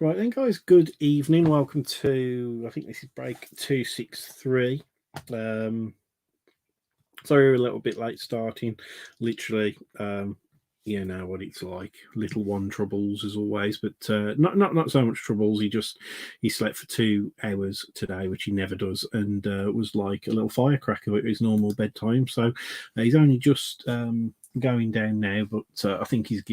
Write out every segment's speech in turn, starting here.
Right then, guys, good evening. Welcome to, I think this is break 263. Sorry, we're a little bit late starting. Literally, you know what it's like. Little one troubles as always, but not so much troubles. He slept for 2 hours today, which he never does, and was like a little firecracker at his normal bedtime. So he's only just going down now, but I think he's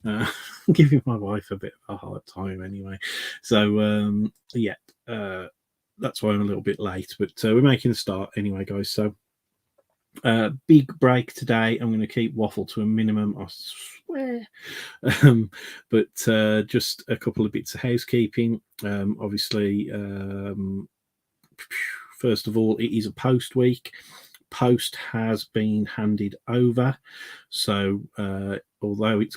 uh, giving my wife a bit of a hard time anyway. So yeah, that's why I'm a little bit late, but we're making a start anyway, guys. So big break today. I'm going to keep waffle to a minimum, I swear. But just a couple of bits of housekeeping. Obviously, first of all, it is a post week. Post has been handed over, so although it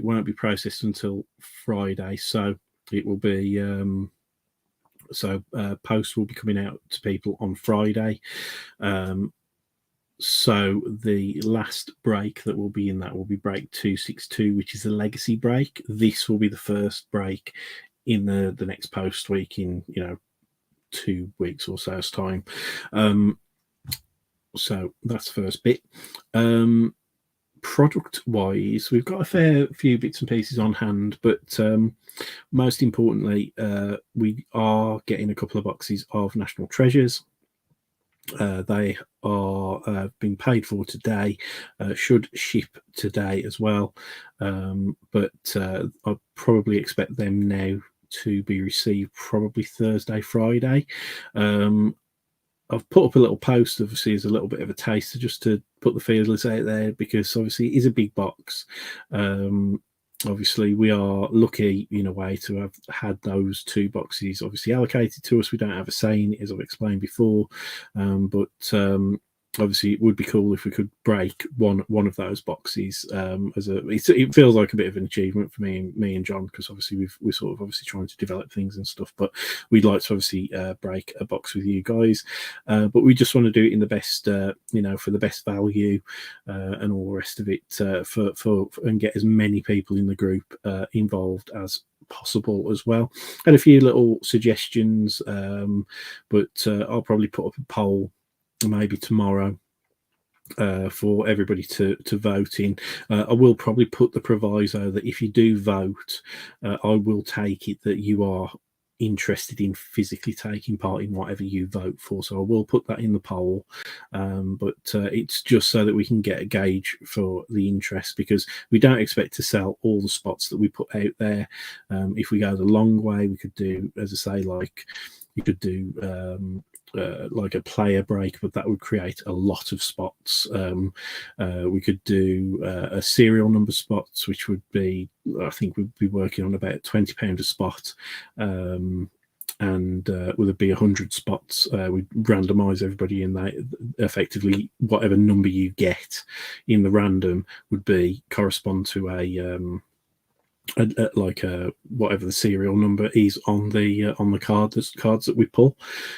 won't be processed until Friday, so it will be. Post will be coming out to people on Friday. So the last break that will be in that will be break 262, which is the legacy break. This will be the first break in the next post week in 2 weeks or so's time. So that's the first bit. Product wise, we've got a fair few bits and pieces on hand, but most importantly, we are getting a couple of boxes of National Treasures. They are being paid for today, should ship today as well, but I probably expect them now to be received probably Thursday, Friday. I've put up a little post, obviously, as a little bit of a taster, just to put the feelers out there, because obviously it is a big box. Obviously, we are lucky in a way to have had those 2 boxes obviously allocated to us. We don't have a say in it, as I've explained before, but obviously it would be cool if we could break one of those boxes. It feels like a bit of an achievement for me and John, because obviously we're sort of obviously trying to develop things and stuff, but we'd like to obviously break a box with you guys, but we just want to do it in the best for the best value, and all the rest of it, for and get as many people in the group involved as possible as well. Had a few little suggestions, but I'll probably put up a poll maybe tomorrow for everybody to vote in. I will probably put the proviso that if you do vote, I will take it that you are interested in physically taking part in whatever you vote for. So I will put that in the poll, but it's just so that we can get a gauge for the interest, because we don't expect to sell all the spots that we put out there. If we go the long way, we could do, as I say, like you could do like a player break, but that would create a lot of spots. We could do a serial number spots, which would be, I think we'd be working on about £20 a spot. And would it be 100 spots? We'd randomize everybody in that. Effectively, whatever number you get in the random would be correspond to like whatever the serial number is on the cards that we pull.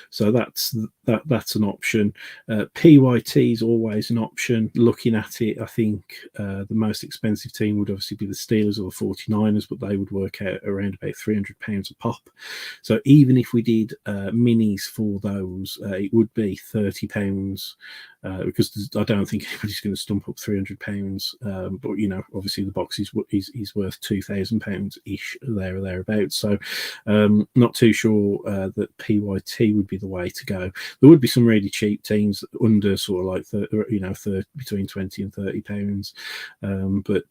So that's an option. PYT is always an option. Looking at it, I think the most expensive team would obviously be the Steelers or the 49ers, but they would work out around about £300 a pop. So even if we did minis for those, it would be £30, because I don't think anybody's going to stump up £300. But obviously the box is worth £2,000 ish, there or thereabouts. So not too sure that PYT would be the way to go. There would be some really cheap teams under sort of like between £20 and £30, but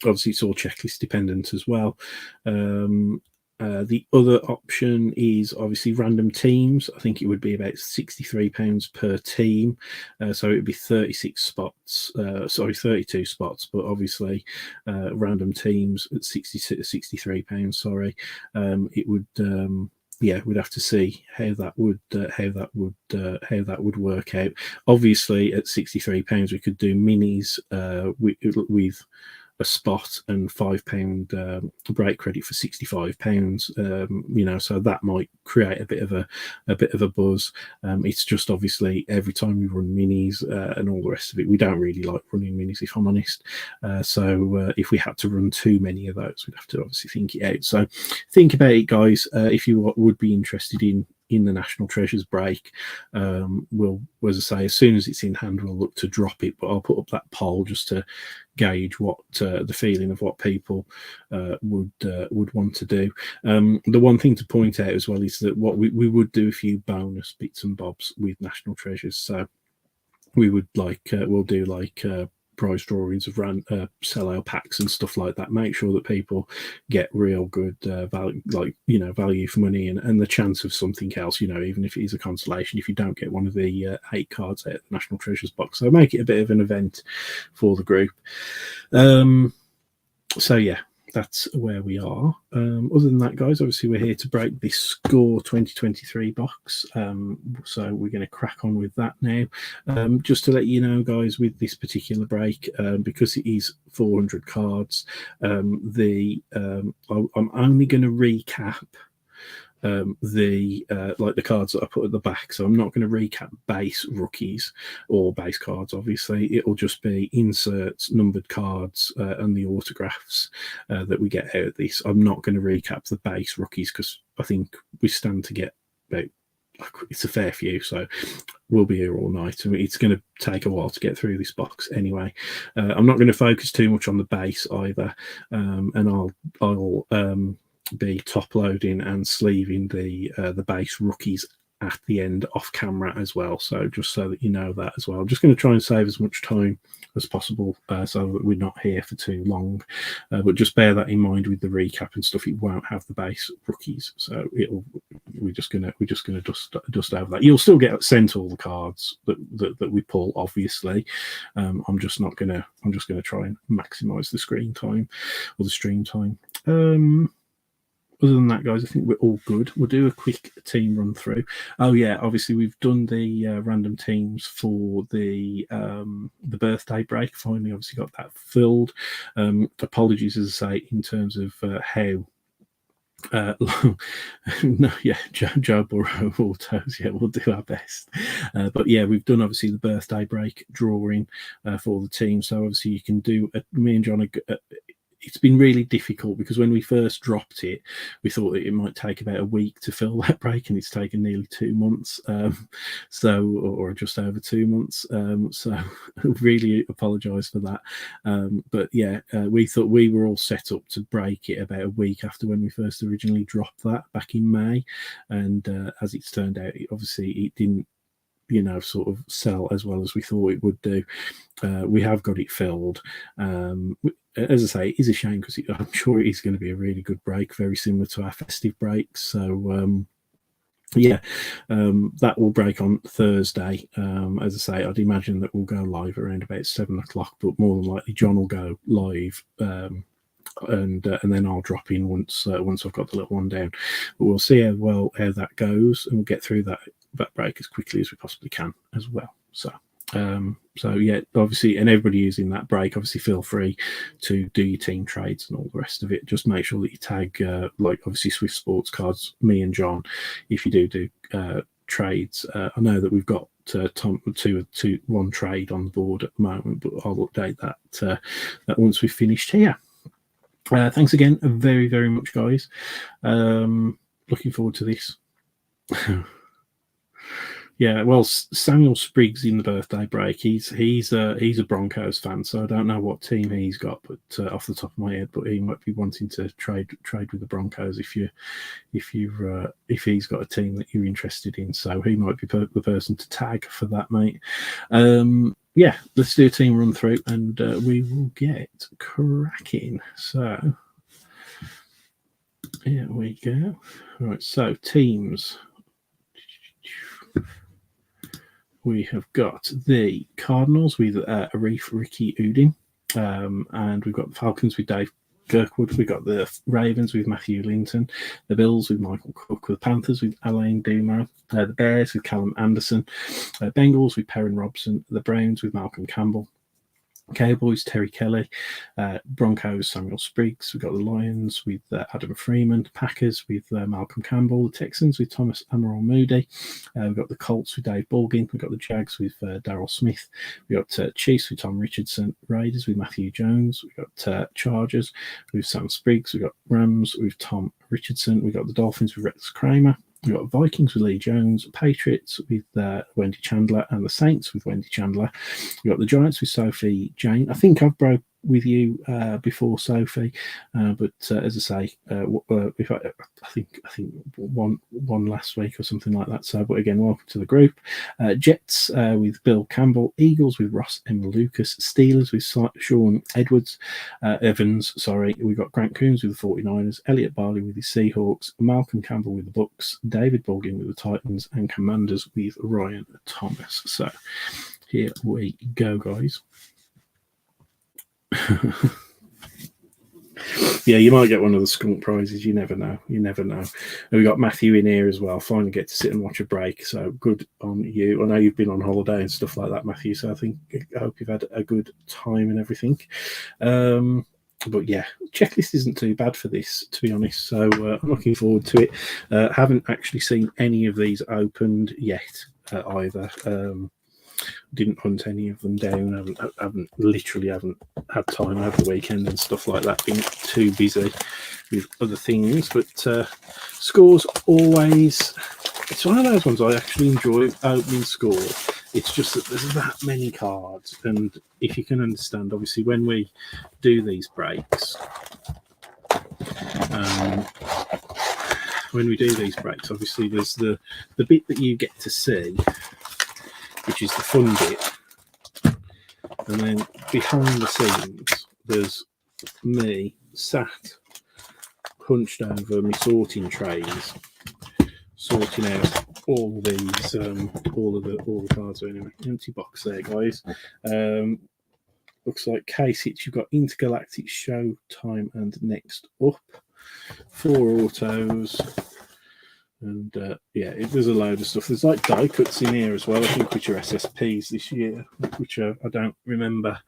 obviously it's all checklist dependent as well. The other option is obviously random teams. I think it would be about £63 per team. So it would be 36 spots, 32 spots, but obviously random teams at £63, sorry. It would, we'd have to see how that would work out. Obviously, at £63, we could do minis with a spot and £5 break credit for £65. So that might create a bit of a buzz. It's just obviously every time we run minis and all the rest of it, we don't really like running minis, if I'm honest. So if we had to run too many of those, we'd have to obviously think it out. So think about it, guys. If you would be interested in the National Treasures break, we'll, as I say, as soon as it's in hand, we'll look to drop it. But I'll put up that poll just to gauge what the feeling of what people would want to do. The one thing to point out as well is that what we would do a few bonus bits and bobs with National Treasures. So we would we'll do prize drawings of sellout packs and stuff like that. Make sure that people get real good value for money and the chance of something else, even if it is a consolation if you don't get one of the 8 cards out of the National Treasures box. So make it a bit of an event for the group. So yeah, that's where we are. Other than that, guys, obviously we're here to break this Score 2023 box. So we're going to crack on with that now. Just to let you know, guys, with this particular break, because it is 400 cards, I'm only going to recap the cards that I put at the back. So I'm not going to recap base rookies or base cards. Obviously, it'll just be inserts, numbered cards, and the autographs that we get out of this. I'm not going to recap the base rookies because I think we stand to get about, it's a fair few, so we'll be here all night. It's going to take a while to get through this box anyway. I'm not going to focus too much on the base either, and I'll be top loading and sleeving the base rookies at the end off camera as well. So just so that you know that as well. I'm just going to try and save as much time as possible so that we're not here for too long. But just bear that in mind with the recap and stuff. It won't have the base rookies, so we're just gonna dust over that. You'll still get sent all the cards that we pull, obviously. I'm just gonna try and maximize the screen time or the stream time. Other than that, guys, I think we're all good. We'll do a quick team run through. Oh yeah, obviously we've done the random teams for the birthday break. Finally, obviously got that filled. Apologies, as I say, in terms of how. No, yeah, Joe Burrow autos. Yeah, we'll do our best. But yeah, we've done obviously the birthday break drawing for the team. So obviously you can do. Me and John it's been really difficult because when we first dropped it, we thought it might take about a week to fill that break, and it's taken nearly 2 months, or just over 2 months. So really apologise for that. But yeah, we thought we were all set up to break it about a week after when we first originally dropped that back in May, and as it's turned out, obviously it didn't sort of sell as well as we thought it would do. We have got it filled. As I say, it is a shame because I'm sure it is going to be a really good break, very similar to our festive breaks. So yeah, that will break on Thursday. As I say, I'd imagine that we'll go live around about 7 o'clock, but more than likely John will go live, and then I'll drop in once I've got the little one down. But we'll see how that goes, and we'll get through that break as quickly as we possibly can as well. So yeah, obviously, and everybody who's in that break, obviously feel free to do your team trades and all the rest of it. Just make sure that you tag obviously Swift Sports Cards, me and John, if you do trades. I know that we've got one trade on the board at the moment, but I'll update that once we've finished here. Thanks again very, very much, guys. Looking forward to this. Yeah, well, Samuel Spriggs in the birthday break. He's a Broncos fan, so I don't know what team he's got, but off the top of my head, but he might be wanting to trade with the Broncos if he's got a team that you're interested in. So he might be the person to tag for that, mate. Yeah, let's do a team run through, and we will get cracking. So here we go. All right, so teams. We have got the Cardinals with Arif Ricky Udin, and we've got the Falcons with Dave Kirkwood. We've got the Ravens with Matthew Linton, the Bills with Michael Cook, the Panthers with Alain Dumas, the Bears with Callum Anderson, Bengals with Perrin Robson, the Browns with Malcolm Campbell, Cowboys, Terry Kelly. Broncos, Samuel Spriggs. We've got the Lions with Adam Freeman. Packers with Malcolm Campbell. The Texans with Thomas Amaral Moody. We've got the Colts with Dave Baldwin. We've got the Jags with Daryl Smith. We've got Chiefs with Tom Richardson. Raiders with Matthew Jones. We've got Chargers with Sam Spriggs. We've got Rams with Tom Richardson. We've got the Dolphins with Rex Kramer. We've got Vikings with Lee Jones, Patriots with Wendy Chandler, and the Saints with Wendy Chandler. We've got the Giants with Sophie Jane. I think I've broke with you before, Sophie, but as I say, I think one last week or something like that. So, but again, welcome to the group. Jets with Bill Campbell, Eagles with Ross M. Lucas, Steelers with Sean Evans. Sorry, we've got Grant Coombs with the 49ers, Elliot Barley with the Seahawks, Malcolm Campbell with the Bucks, David Baldwin with the Titans, and Commanders with Ryan Thomas. So, here we go, guys. Yeah, you might get one of the skunk prizes. You never know. You never know. And we got Matthew in here as well. Finally get to sit and watch a break. So good on you. I know you've been on holiday and stuff like that, Matthew. So I hope you've had a good time and everything. But yeah, checklist isn't too bad for this, to be honest. So I'm looking forward to it. Haven't actually seen any of these opened yet either. Didn't hunt any of them down. Haven't had time over the weekend and stuff like that. Been too busy with other things. But Scores always. It's one of those ones I actually enjoy opening Score. It's just that there's that many cards, and if you can understand, obviously, when we do these breaks, obviously there's the bit that you get to see, which is the fun bit, and then behind the scenes there's me sat hunched over my sorting trays, sorting out all these all the cards. So anyway, empty box there, guys. Looks like case hits. You've got Intergalactic, Showtime, and Next Up, 4 autos. And yeah, there's a load of stuff. There's like die cuts in here as well, I think, which are SSPs this year, which I don't remember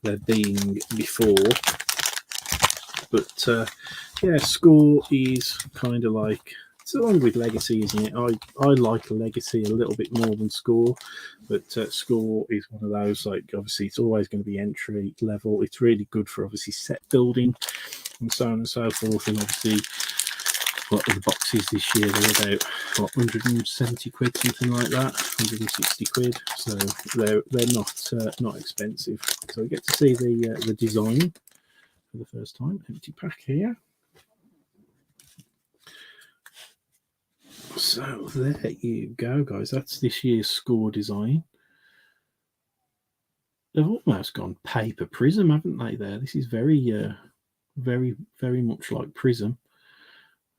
there being before. But yeah, Score is kind of like, it's along with Legacy, isn't it? I like Legacy a little bit more than Score, but Score is one of those, like, obviously it's always going to be entry level. It's really good for obviously set building and so on and so forth. And obviously, what are the boxes this year? They're about 170 quid, something like that, 160 quid. So they're not expensive. So we get to see the design for the first time. Empty pack here. So there you go, guys. That's this year's Score design. They've almost gone paper Prism, haven't they? There, this is very, very much like Prism.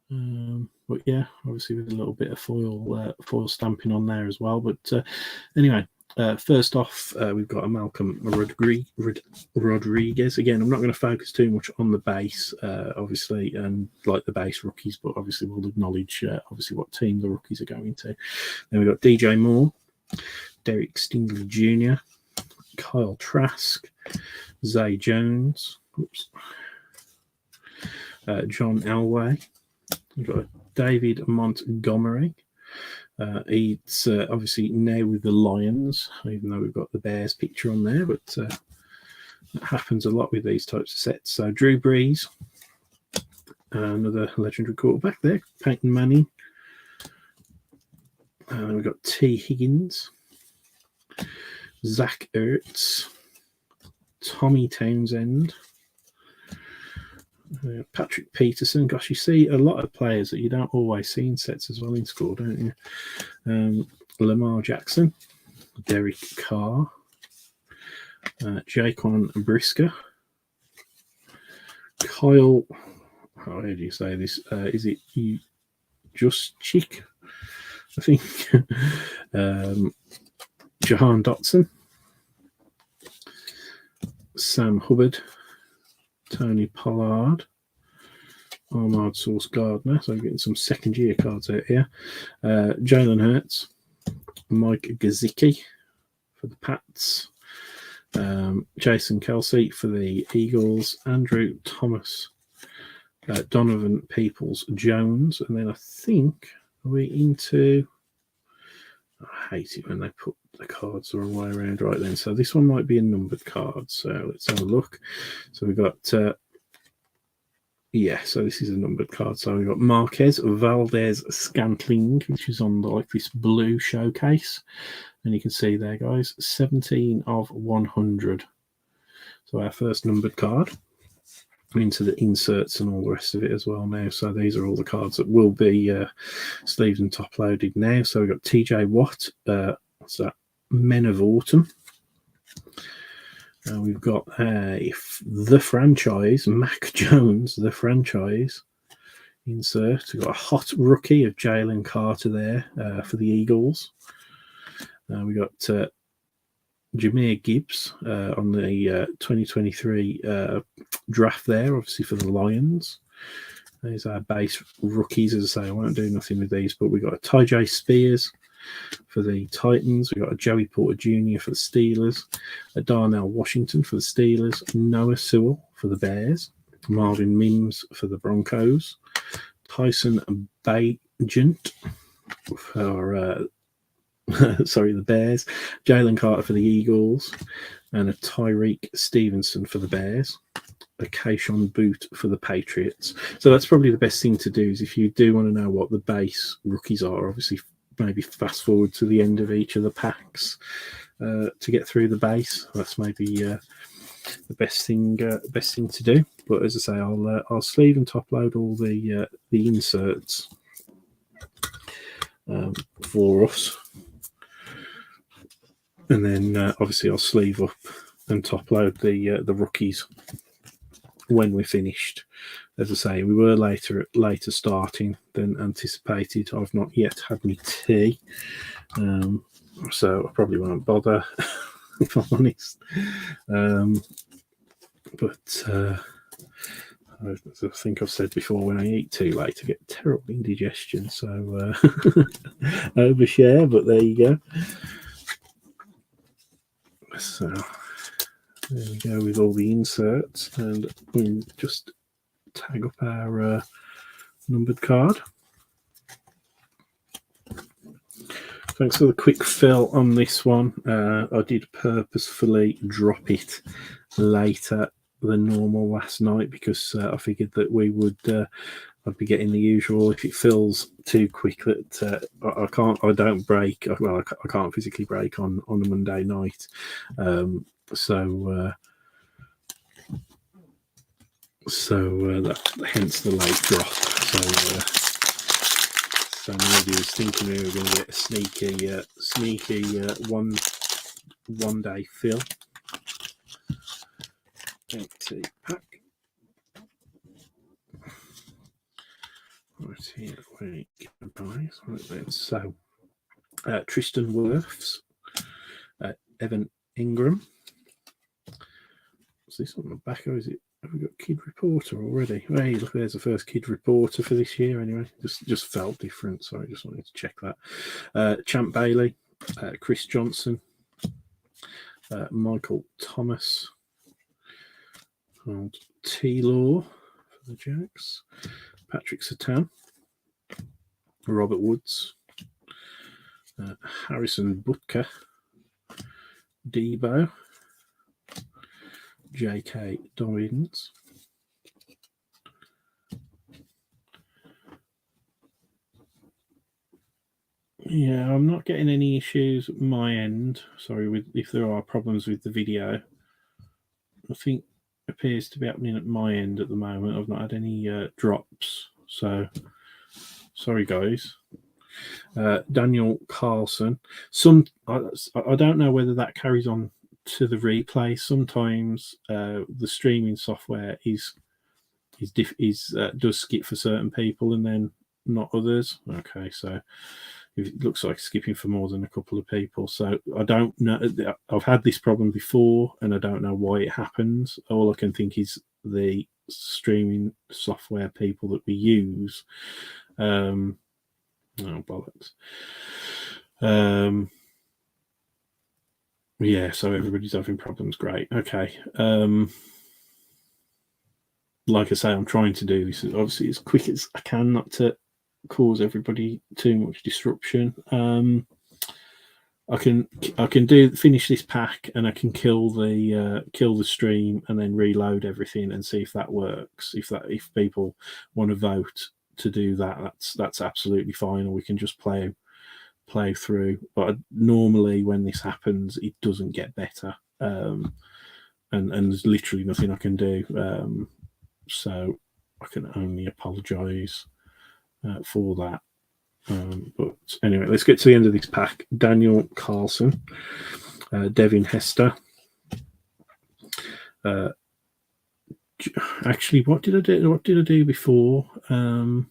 But yeah, obviously with a little bit of foil stamping on there as well. But anyway, first off, we've got a Malcolm Rodriguez. Again, I'm not going to focus too much on the base, obviously, and like the base rookies, but obviously we'll acknowledge obviously what team the rookies are going to. Then we've got DJ Moore, Derek Stingley Jr., Kyle Trask, Zay Jones, John Elway. We've got David Montgomery. It's obviously now with the Lions, even though we've got the Bears picture on there, but that happens a lot with these types of sets. So Drew Brees, another legendary quarterback there, Peyton Manning. We've got T. Higgins, Zach Ertz, Tommy Townsend, Patrick Peterson. Gosh, you see a lot of players that you don't always see in sets as well in Score, don't you? Lamar Jackson, Derek Carr, Jaquan Brisker, Kyle. How do you say this? Is it Just Chick? I think. Jahan Dotson, Sam Hubbard, Tony Pollard, Ahmad Sauce Gardner. So we're getting some second year cards out here. Jalen Hurts, Mike Gesicki for the Pats, Jason Kelsey for the Eagles, Andrew Thomas, Donovan Peoples-Jones, and then I think we're into. I hate it when they put the cards the wrong way around right then. So this one might be a numbered card. So let's have a look. So we've got, so this is a numbered card. So we've got Marquez Valdez-Scantling, which is on like this blue showcase. And you can see there, guys, 17 of 100. So our first numbered card. Into the inserts and all the rest of it as well now. So these are all the cards that will be sleeved and top loaded now. So we've got TJ Watt, what's that? Men of Autumn. We've got the franchise, Mac Jones, the franchise insert. We've got a hot rookie of Jalen Carter there for the Eagles. We got Jahmyr Gibbs on the 2023 draft there, obviously for the Lions. There's our base rookies. As I say, I won't do nothing with these, but we got a Tyjae Spears for the Titans. We got a Joey Porter Jr. for the Steelers, a Darnell Washington for the Steelers, Noah Sewell for the Bears, Marvin Mims for the Broncos, Tyson Bagent for the Bears, Jalen Carter for the Eagles, and a Tyreek Stevenson for the Bears, a Kayshon Boot for the Patriots. So that's probably the best thing to do, is if you do want to know what the base rookies are, obviously maybe fast forward to the end of each of the packs to get through the base. That's maybe the best thing to do. But as I say, I'll sleeve and top load all the inserts for us. And then obviously I'll sleeve up and top load the rookies when we're finished. As I say, we were later starting than anticipated. I've not yet had my tea, so I probably won't bother, if I'm honest. But I think I've said before, when I eat too late, I get terrible indigestion. So overshare, but there you go. So there we go with all the inserts, and we'll just tag up our numbered card. Thanks for the quick fill on this one. I did purposefully drop it later than normal last night because I figured that we would I'd be getting the usual, if it fills too quick that I don't break. Well, I can't physically break on a Monday night. That hence the late drop. So maybe I was thinking we were going to get a sneaky one day fill. Empty pack. Right here we go, guys. Right then. So Tristan Wirfs, Evan Ingram. Is this on the back, or is it? Have we got Kid Reporter already? Hey, look, there's the first Kid Reporter for this year. Anyway, just felt different. Sorry, just wanted to check that. Champ Bailey, Chris Johnson, Michael Thomas, T-Law for the Jacks, Patrick Surtain, Robert Woods, Harrison Butker, Debo, J.K. Dobbins, yeah, I'm not getting any issues at my end. Sorry, if there are problems with the video. Nothing appears to be happening at my end at the moment. I've not had any drops, so sorry, guys. Daniel Carlson. I don't know whether that carries on to the replay. Sometimes the streaming software does skip for certain people and then not others. Okay, so it looks like skipping for more than a couple of people. So I don't know. I've had this problem before, and I don't know why it happens. All I can think is the streaming software people that we use. Oh, bollocks. Yeah, so everybody's having problems. Great. Okay. Like I say, I'm trying to do this obviously as quick as I can, not to cause everybody too much disruption. I can finish this pack, and I can kill the stream and then reload everything and see if that works. If people want to vote to do that, that's absolutely fine, or we can just play through. But normally when this happens, it doesn't get better, and there's literally nothing I can do. So I can only apologise for that. But anyway, let's get to the end of this pack. Daniel Carlson, Devin Hester. Actually, what did I do? What did I do before? I've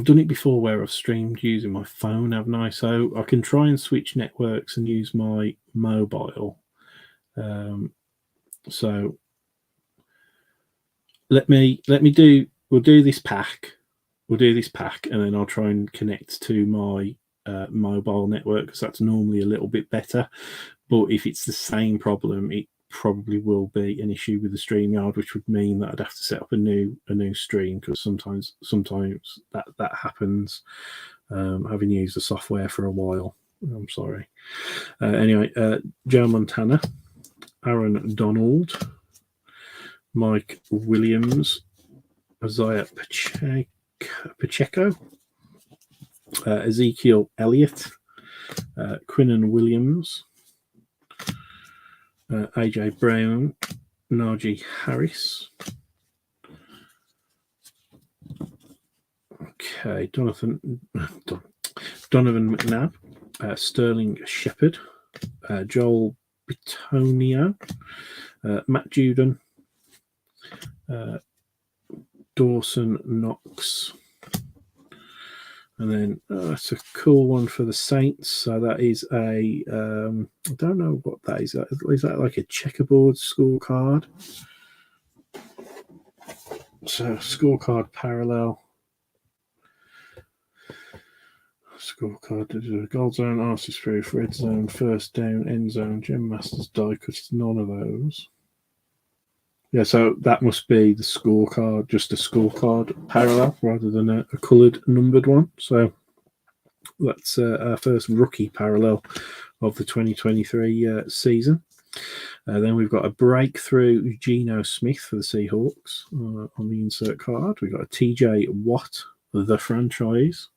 done it before where I've streamed using my phone, haven't I? So I can try and switch networks and use my mobile. So let me do. We'll do this pack. We'll do this pack, and then I'll try and connect to my mobile network, because that's normally a little bit better. But if it's the same problem, it probably will be an issue with the StreamYard, which would mean that I'd have to set up a new stream, because sometimes that happens. Having used the software for a while, I'm sorry. Anyway, Joe Montana, Aaron Donald, Mike Williams, Isaiah Pacheco, Ezekiel Elliott, Quinnen Williams, AJ Brown, Najee Harris. Okay, Donovan McNabb, Sterling Shepard, Joel Bitonio, Matt Juden, Dawson Knox, and then that's a cool one for the Saints. So that is I don't know what that is. Is that like a checkerboard scorecard? So scorecard parallel. Scorecard, goal zone, artist proof, red zone, first down, end zone, Gem Masters, die cuts, none of those. Yeah, so that must be the scorecard, just a scorecard parallel rather than a coloured numbered one. So that's our first rookie parallel of the 2023 season. Then we've got a breakthrough Geno Smith for the Seahawks on the insert card. We've got a TJ Watt, the franchise.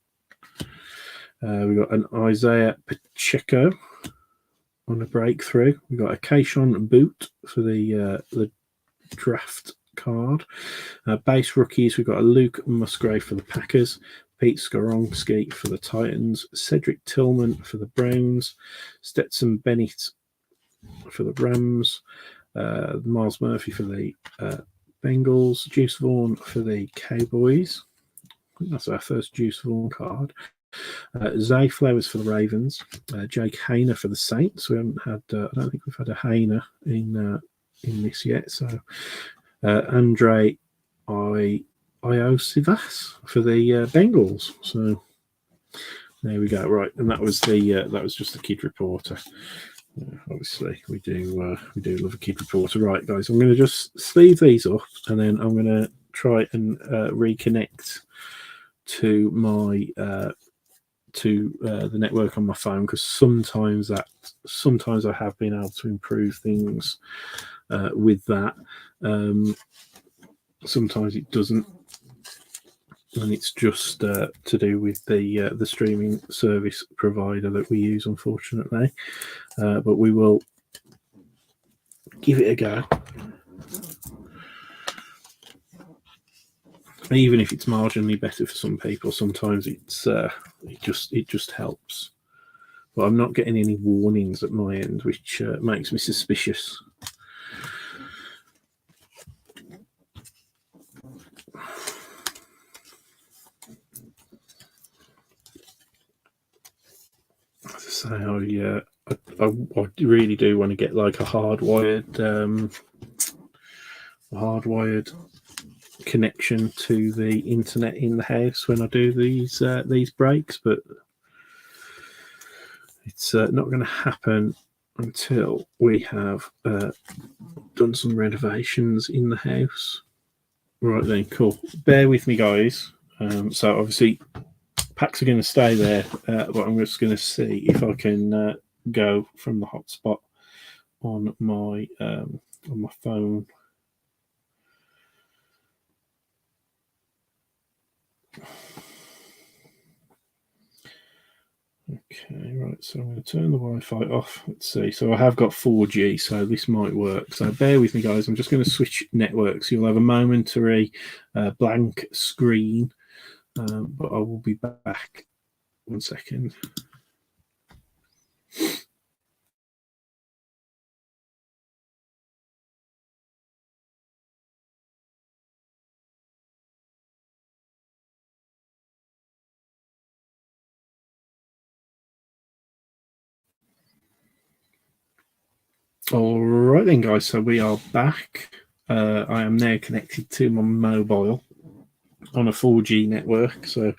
We've got an Isaiah Pacheco on a breakthrough. We've got a Keishon Boot for the draft card. Base rookies, we've got a Luke Musgrave for the Packers, Pete Skoronski for the Titans, Cedric Tillman for the Browns, Stetson Bennett for the Rams, Miles Murphy for the Bengals, Juice Vaughn for the Cowboys. I think that's our first Juice Vaughn card. Zay Flowers for the Ravens, Jake Hayner for the Saints. We haven't had, I don't think we've had a Hayner in this yet. So Andre Iosivas for the Bengals. So there we go. Right, and that was just the kid reporter. Obviously, we do love a kid reporter. Right, guys, I'm going to just sleeve these up, and then I'm going to try and reconnect to my the network on my phone, because sometimes I have been able to improve things with that. Sometimes it doesn't, and it's just to do with the streaming service provider that we use, unfortunately. But we will give it a go, even if it's marginally better for some people. Sometimes it just helps. But I'm not getting any warnings at my end, which makes me suspicious. So I really do want to get like a hardwired connection to the internet in the house when I do these breaks, but It's not going to happen until we have done some renovations in the house. Right then, cool. Bear with me, guys. So obviously, packs are going to stay there, but I'm just going to see if I can go from the hotspot on my phone. Okay, right, so I'm going to turn the Wi-Fi off. Let's see. So I have got 4G, so this might work. So bear with me, guys. I'm just going to switch networks. You'll have a momentary blank screen, but I will be back. 1 second. All right then, guys. So we are back. I am now connected to my mobile on a 4G network. So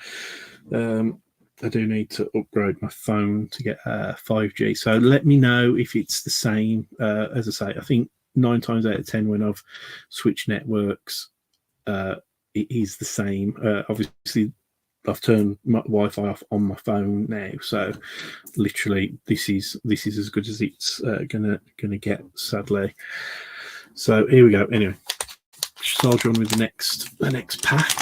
I do need to upgrade my phone to get 5G. So let me know if it's the same. As I say, I think 9 times out of 10 when I've switched networks, it is the same. Obviously, I've turned my Wi-Fi off on my phone now, so literally this is as good as it's gonna get, sadly. So here we go. Anyway, soldier on with the next pack.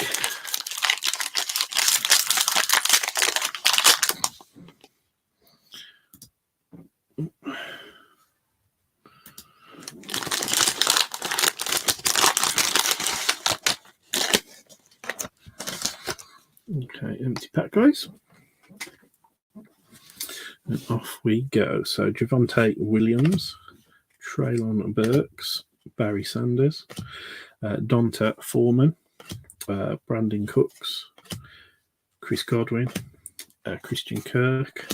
Okay, empty pack, guys. And off we go. So Javonte Williams, Treylon Burks, Barry Sanders, Donta Foreman, Brandon Cooks, Chris Godwin, Christian Kirk,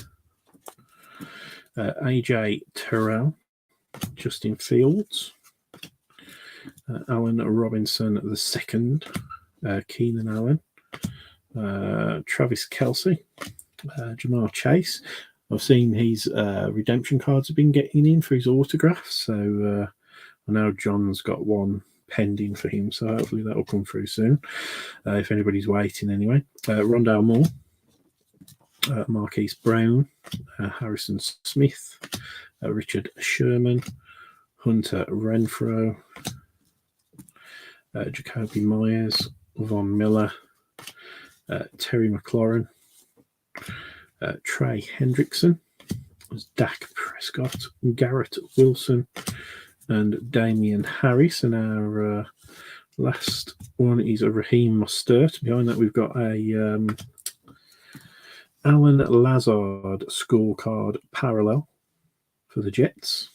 AJ Terrell, Justin Fields, Allen Robinson II, Keenan Allen, Travis Kelce, Jamar Chase. I've seen his redemption cards have been getting in for his autographs, so I know John's got one pending for him, so hopefully that will come through soon, if anybody's waiting anyway. Rondale Moore, Marquise Brown, Harrison Smith, Richard Sherman, Hunter Renfro, Jacoby Myers, Von Miller, Terry McLaurin, Trey Hendrickson, Dak Prescott, Garrett Wilson, and Damian Harris. And our last one is a Raheem Mostert. Behind that, we've got a Alan Lazard scorecard parallel for the Jets.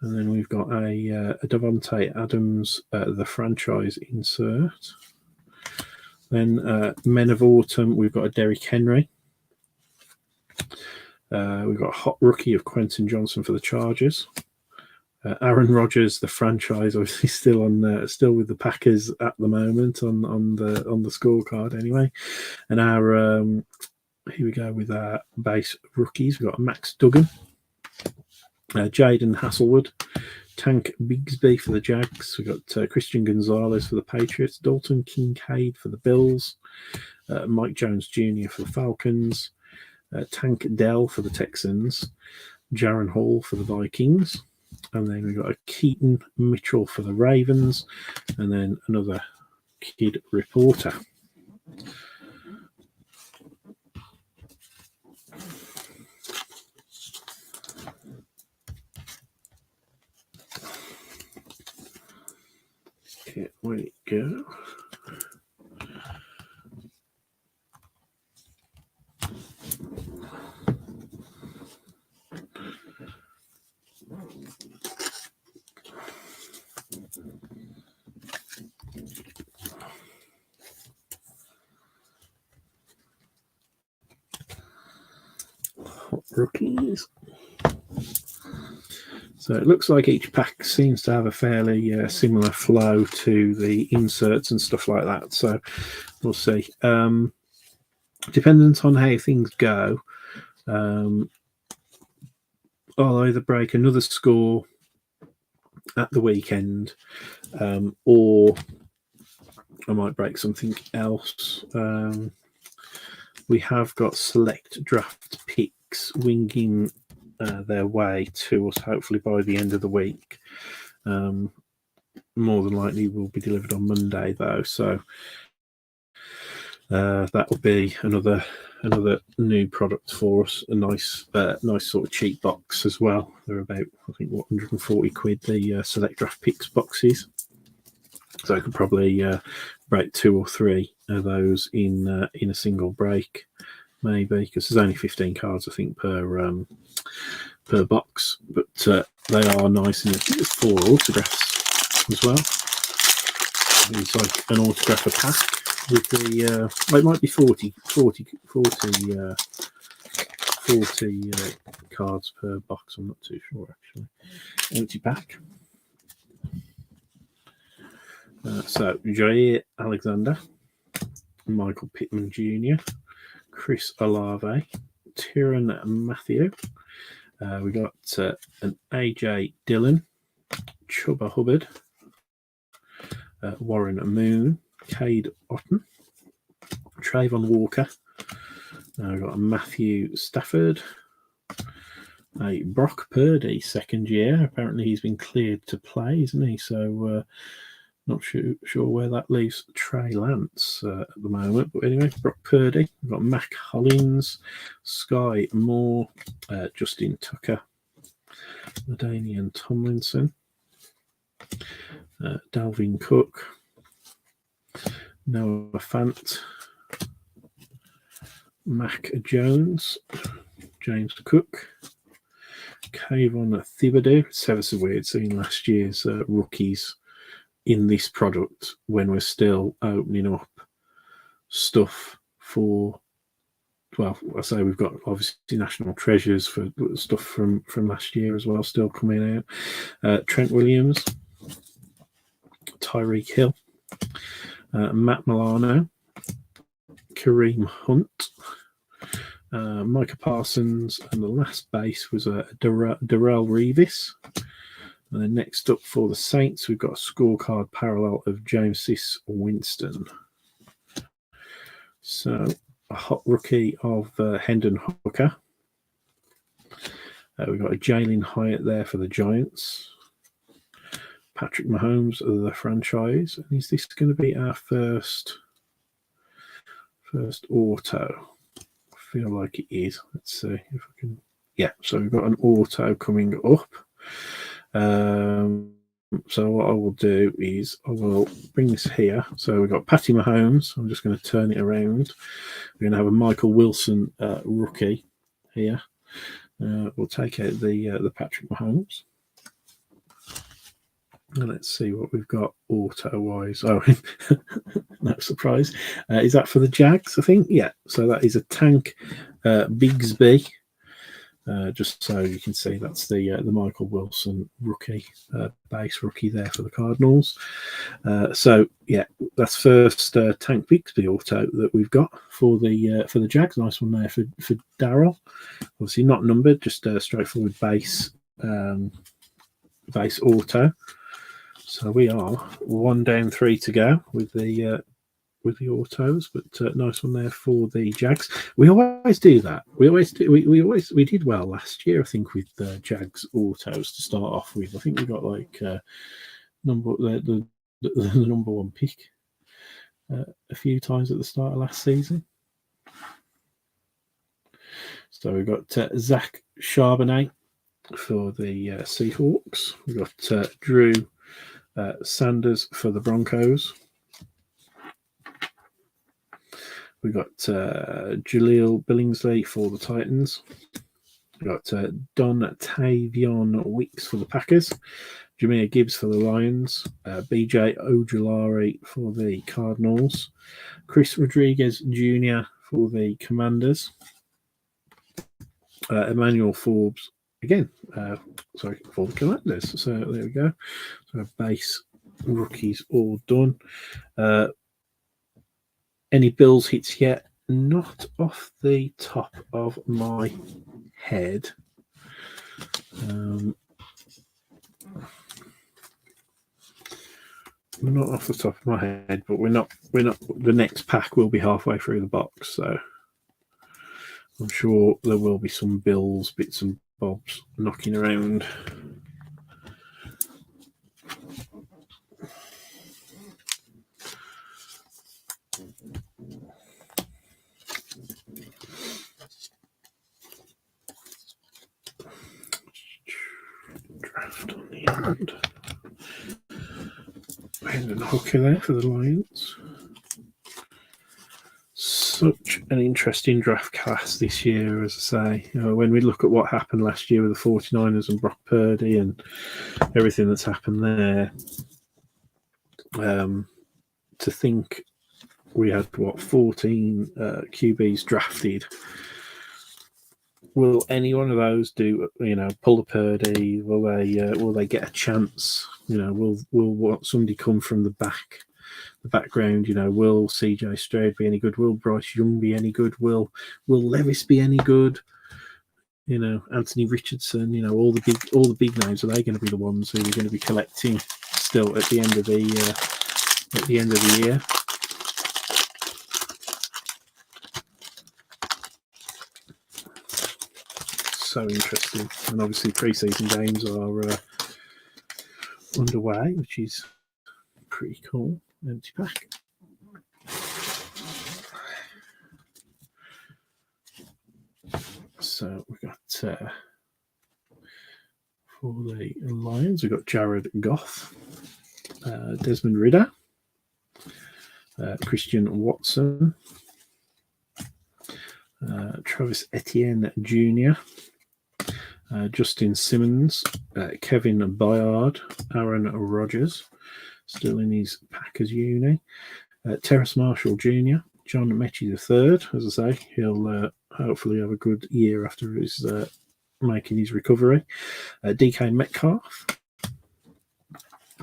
And then we've got a Davante Adams, the franchise insert. Then Men of Autumn, we've got a Derrick Henry. We've got a hot rookie of Quentin Johnson for the Chargers. Aaron Rodgers, the franchise, obviously still with the Packers at the moment on the scorecard anyway. And our here we go with our base rookies. We've got Max Duggan, Jaden Hasselwood, Tank Bigsby for the Jags. We've got Christian Gonzalez for the Patriots, Dalton Kincaid for the Bills, Mike Jones Jr. for the Falcons, Tank Dell for the Texans, Jaron Hall for the Vikings, and then we've got a Keaton Mitchell for the Ravens, and then another kid reporter. Here we go. Rookies. So it looks like each pack seems to have a fairly similar flow to the inserts and stuff like that. So we'll see. Dependent on how things go, I'll either break another score at the weekend, or I might break something else. We have got select draft picks winging their way to us, hopefully by the end of the week. More than likely will be delivered on Monday, though, so that will be another new product for us. A nice sort of cheap box as well. They're about, I think, 140 quid, the select draft picks boxes. So I could probably break 2 or 3 of those in a single break, maybe, because there's only 15 cards, I think, per box. But they are nice, and there's 4 autographs as well. It's like an autograph a pack with the well, it might be 40 cards per box. I'm not too sure, actually. Empty pack. So Jair Alexander, Michael Pittman Jr., Chris Olave, Tyrann Mathieu. We got an AJ Dillon, Chuba Hubbard, Warren Moon, Cade Otton, Trayvon Walker. We've got a Matthew Stafford, a Brock Purdy, second year. Apparently he's been cleared to play, isn't he? So not sure where that leaves Trey Lance at the moment. But anyway, Brock Purdy. We've got Mac Hollins, Sky Moore, Justin Tucker, LaDainian Tomlinson, Dalvin Cook, Noah Fant, Mac Jones, James Cook, Kayvon Thibodeau. It's ever so weird seeing last year's rookies in this product when we're still opening up stuff for, well, I say we've got obviously national treasures for stuff from last year as well still coming out. Trent Williams, Tyreek Hill, Matt Milano, Kareem Hunt, Micah Parsons, and the last base was Darrell Revis. And then next up for the Saints, we've got a scorecard parallel of Jameis Winston. So a hot rookie of Hendon Hooker. We've got a Jalen Hyatt there for the Giants. Patrick Mahomes of the franchise. And is this going to be our first auto? I feel like it is. Let's see if I can. Yeah, so we've got an auto coming up. So what I will do is I will bring this here. So we've got Patty Mahomes. I'm just going to turn it around. We're going to have a Michael Wilson rookie here. We'll take out the Patrick Mahomes. And let's see what we've got auto-wise. Oh, no surprise. Is that for the Jags, I think? Yeah. So that is a Tank Bigsby. Just so you can see, that's the Michael Wilson rookie, base rookie there for the Cardinals. So yeah, that's first Tank Bigsby auto that we've got for the Jags. Nice one there for Darrell. Obviously not numbered, just a straightforward base auto. So we are 1 down, 3 to go with the autos, but nice one there for the Jags. We always do that. We did well last year, I think, with the Jags autos to start off with. I think we got like the number 1 pick a few times at the start of last season. So we've got Zach Charbonnet for the Seahawks. We've got Drew Sanders for the Broncos. We've got Jaleel Billingsley for the Titans. We've got Dontavion Wicks for the Packers. Jahmyr Gibbs for the Lions. BJ Ojulari for the Cardinals. Chris Rodriguez Jr. for the Commanders. Emmanuel Forbes again. For the Commanders. So there we go. So base rookies all done. Any Bills hits yet? not off the top of my head. Not off the top of my head, but we're not. The next pack will be halfway through the box, so I'm sure there will be some bills, bits and bobs knocking around. Draft on the end. Brendan Hooker there for the Lions. Such an interesting draft class this year, as I say. When we look at what happened last year with the 49ers and Brock Purdy and everything that's happened there, to think we had 14 QBs drafted. Will any one of those pull the Purdy? Will they get a chance? Will somebody come from the background? Will CJ Stroud be any good? Will Bryce Young be any good? Will Levis be any good? Anthony Richardson. All the big names. Are they going to be the ones who are going to be collecting still at the end of the year? So interesting, and obviously pre-season games are underway, which is pretty cool. Empty pack. So we've got for the Lions, we've got Jared Goff, Desmond Ridder, Christian Watson, Travis Etienne Jr., Justin Simmons, Kevin Byard, Aaron Rodgers, still in his Packers uni, Terrace Marshall Jr., John Mechie III. As I say, he'll hopefully have a good year after his making his recovery. DK Metcalf,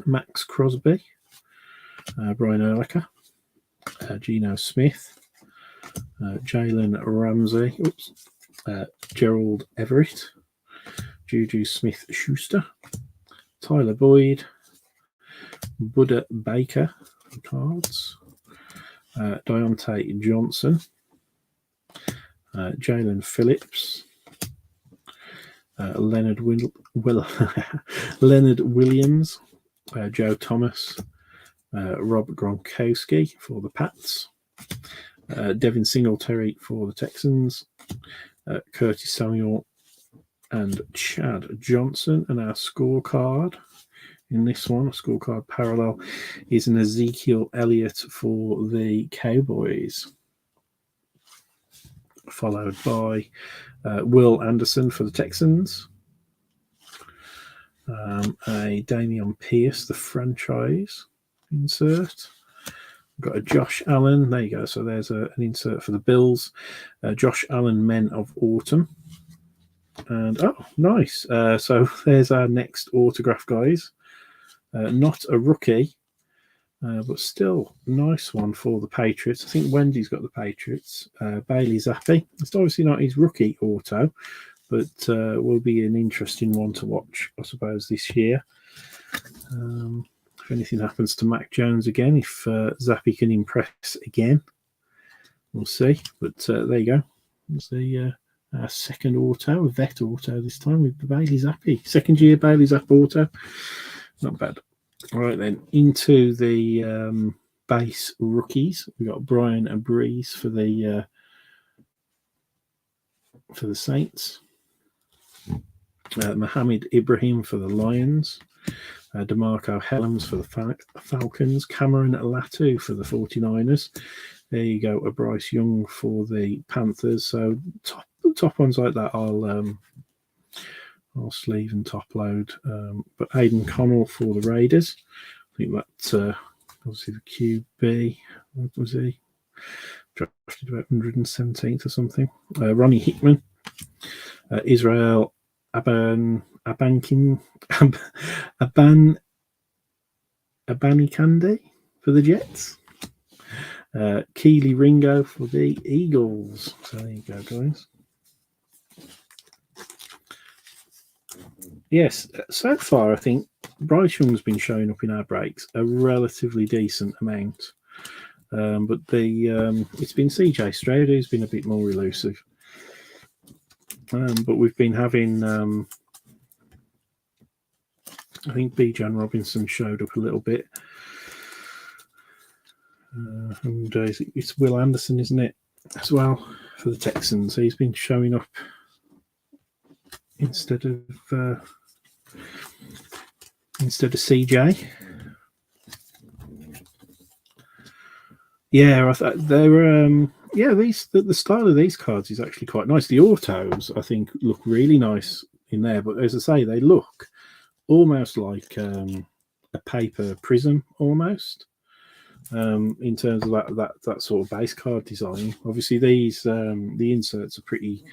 Max Crosby, Brian Urlacher, Geno Smith, Jalen Ramsey, Gerald Everett, Juju Smith-Schuster, Tyler Boyd, Buda Baker for Cards, Deontay Johnson, Jalen Phillips, Leonard Williams, Joe Thomas, Rob Gronkowski for the Pats, Devin Singletary for the Texans, Curtis Samuel and Chad Johnson. And our scorecard in this one, a scorecard parallel, is an Ezekiel Elliott for the Cowboys, followed by Will Anderson for the Texans, a Dameon Pierce, the franchise insert. We've got a Josh Allen. There you go. So there's an insert for the Bills. Josh Allen, Men of Autumn. And, oh, nice. So there's our next autograph, guys. Not a rookie, but still nice one for the Patriots. I think Wendy's got the Patriots. Bailey Zappi. It's obviously not his rookie auto, but will be an interesting one to watch, I suppose, this year. If anything happens to Mac Jones again, if Zappi can impress again, we'll see. But there you go. It's the second auto, a vet auto this time with the Bailey Zappi. Second year Bailey Zappi auto. Not bad. All right, then, into the base rookies. We've got Brian Breeze for the Saints. Mohamed Ibrahim for the Lions. DeMarco Helms for the Falcons. Cameron Latu for the 49ers. There you go, a Bryce Young for the Panthers. So top ones like that I'll sleeve and top load. But Aiden Connell for the Raiders. I think that's obviously the QB. What was he? Drafted about 117th or something. Ronnie Hickman. Israel Abanikande for the Jets. Keely Ringo for the Eagles. So there you go, guys. Yes, so far I think Bryce Young's been showing up in our breaks a relatively decent amount. But it's been CJ Stroud who's been a bit more elusive. But we've been having, I think Bijan Robinson showed up a little bit. And it's Will Anderson, isn't it, as well, for the Texans. He's been showing up instead of CJ. Yeah, I thought they're the style of these cards is actually quite nice. The autos, I think, look really nice in there, but as I say, they look almost like a paper prism almost. In terms of that sort of base card design. Obviously, these the inserts are pretty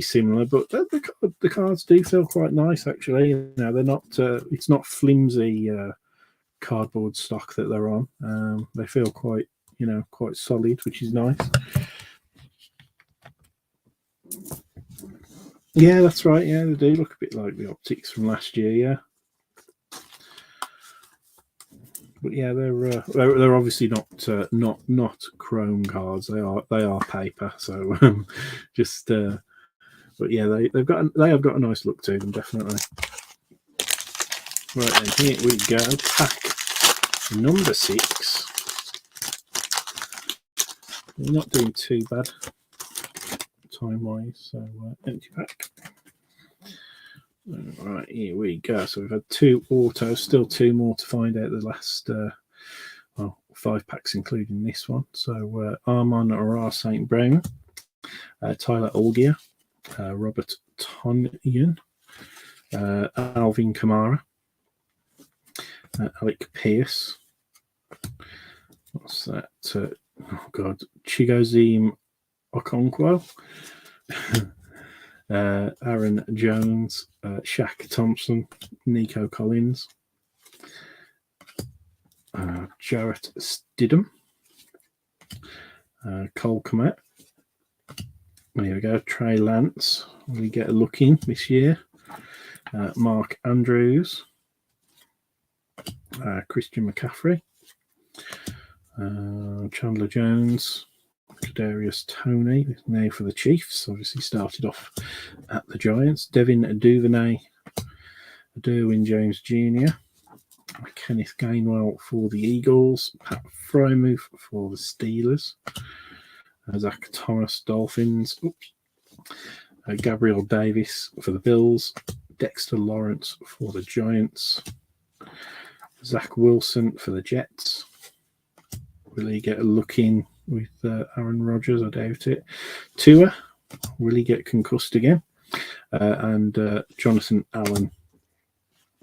similar, but the cards do feel quite nice actually. Now they're not it's not flimsy cardboard stock that they're on. They feel quite solid, which is nice. Yeah, that's right. Yeah, they do look a bit like the optics from last year. Yeah. But yeah, they're obviously not chrome cards. They are paper. So just but yeah, they have got a nice look to them, definitely. Right then, here we go. Pack number 6. We're not doing too bad time wise, so empty pack. Right, here we go. So we've had 2 autos, still 2 more to find out the last 5 packs including this one. So Amon-Ra St. Brown, Tyler Allgeier, Robert Tonyan, Alvin Kamara, Alec Pierce. What's that? Chigoziem Okonkwo, Aaron Jones, Shaq Thompson, Nico Collins, Jarrett Stidham, Cole Kmet. There we go. Trey Lance. We get a look in this year. Mark Andrews, Christian McCaffrey, Chandler Jones, Kadarius Toney, now for the Chiefs. Obviously started off at the Giants. Devin Duvernay, Derwin James Jr., Kenneth Gainwell for the Eagles, Pat Frymuth for the Steelers, Zach Thomas, Dolphins, Gabriel Davis for the Bills, Dexter Lawrence for the Giants, Zach Wilson for the Jets. Will he get a look in with Aaron Rodgers? I doubt it. Tua, will he get concussed again? And Jonathan Allen.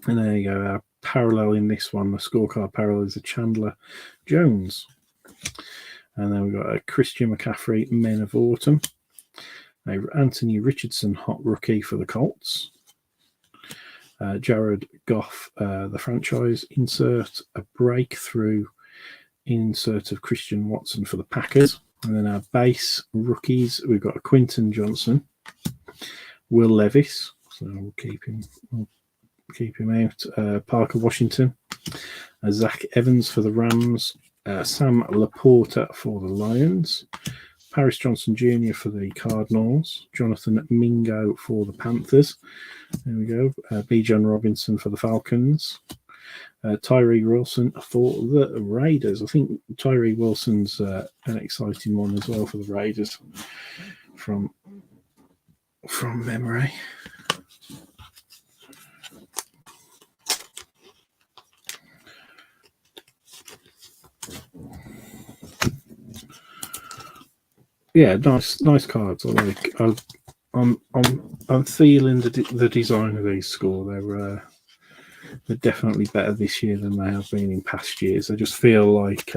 And there you go. Our parallel in this one, the scorecard parallel is a Chandler Jones. And then we've got a Christian McCaffrey, Men of Autumn. Anthony Richardson, hot rookie for the Colts. Jared Goff, the franchise insert, a breakthrough insert of Christian Watson for the Packers. And then our base rookies, we've got a Quinton Johnson, Will Levis, so we'll keep him out. Parker Washington, Zach Evans for the Rams, Sam Laporta for the Lions, Paris Johnson Jr. for the Cardinals, Jonathan Mingo for the Panthers. There we go. Bijan Robinson for the Falcons. Tyree Wilson for the Raiders. I think Tyree Wilson's an exciting one as well for the Raiders from memory. Yeah, nice cards. I like. I'm feeling the design of these score. They're definitely better this year than they have been in past years. They just feel like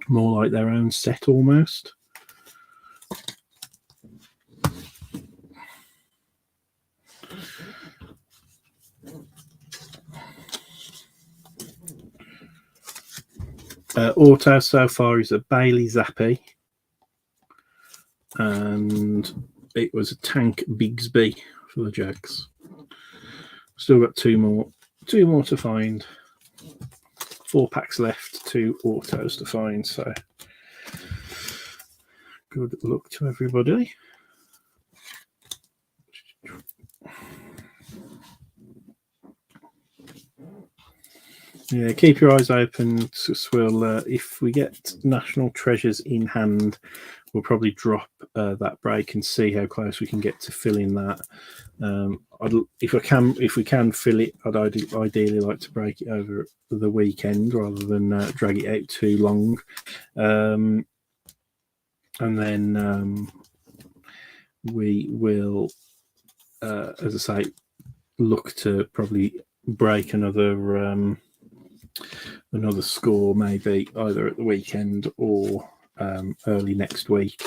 more like their own set almost. Auto so far is a Bailey Zappi, and it was a Tank Bigsby for the Jags. Still got two more to find. 4 packs left, 2 autos to find. So good luck to everybody. Yeah, keep your eyes open. We'll, if we get National Treasures in hand, we'll probably drop that break and see how close we can get to filling that. If we can fill it, I'd ideally like to break it over the weekend rather than drag it out too long. And then we will, as I say, look to probably break another score, maybe either at the weekend or early next week.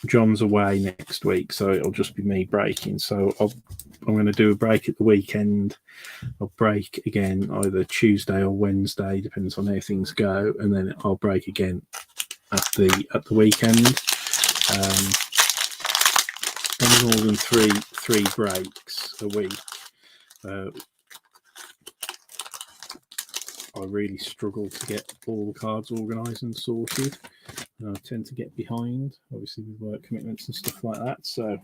John's away next week, so it'll just be me breaking. So I'm going to do a break at the weekend. I'll break again either Tuesday or Wednesday, depends on how things go, and then I'll break again at the weekend. Any more than three breaks a week, I really struggle to get all the cards organised and sorted. I tend to get behind, obviously, with work commitments and stuff like that. So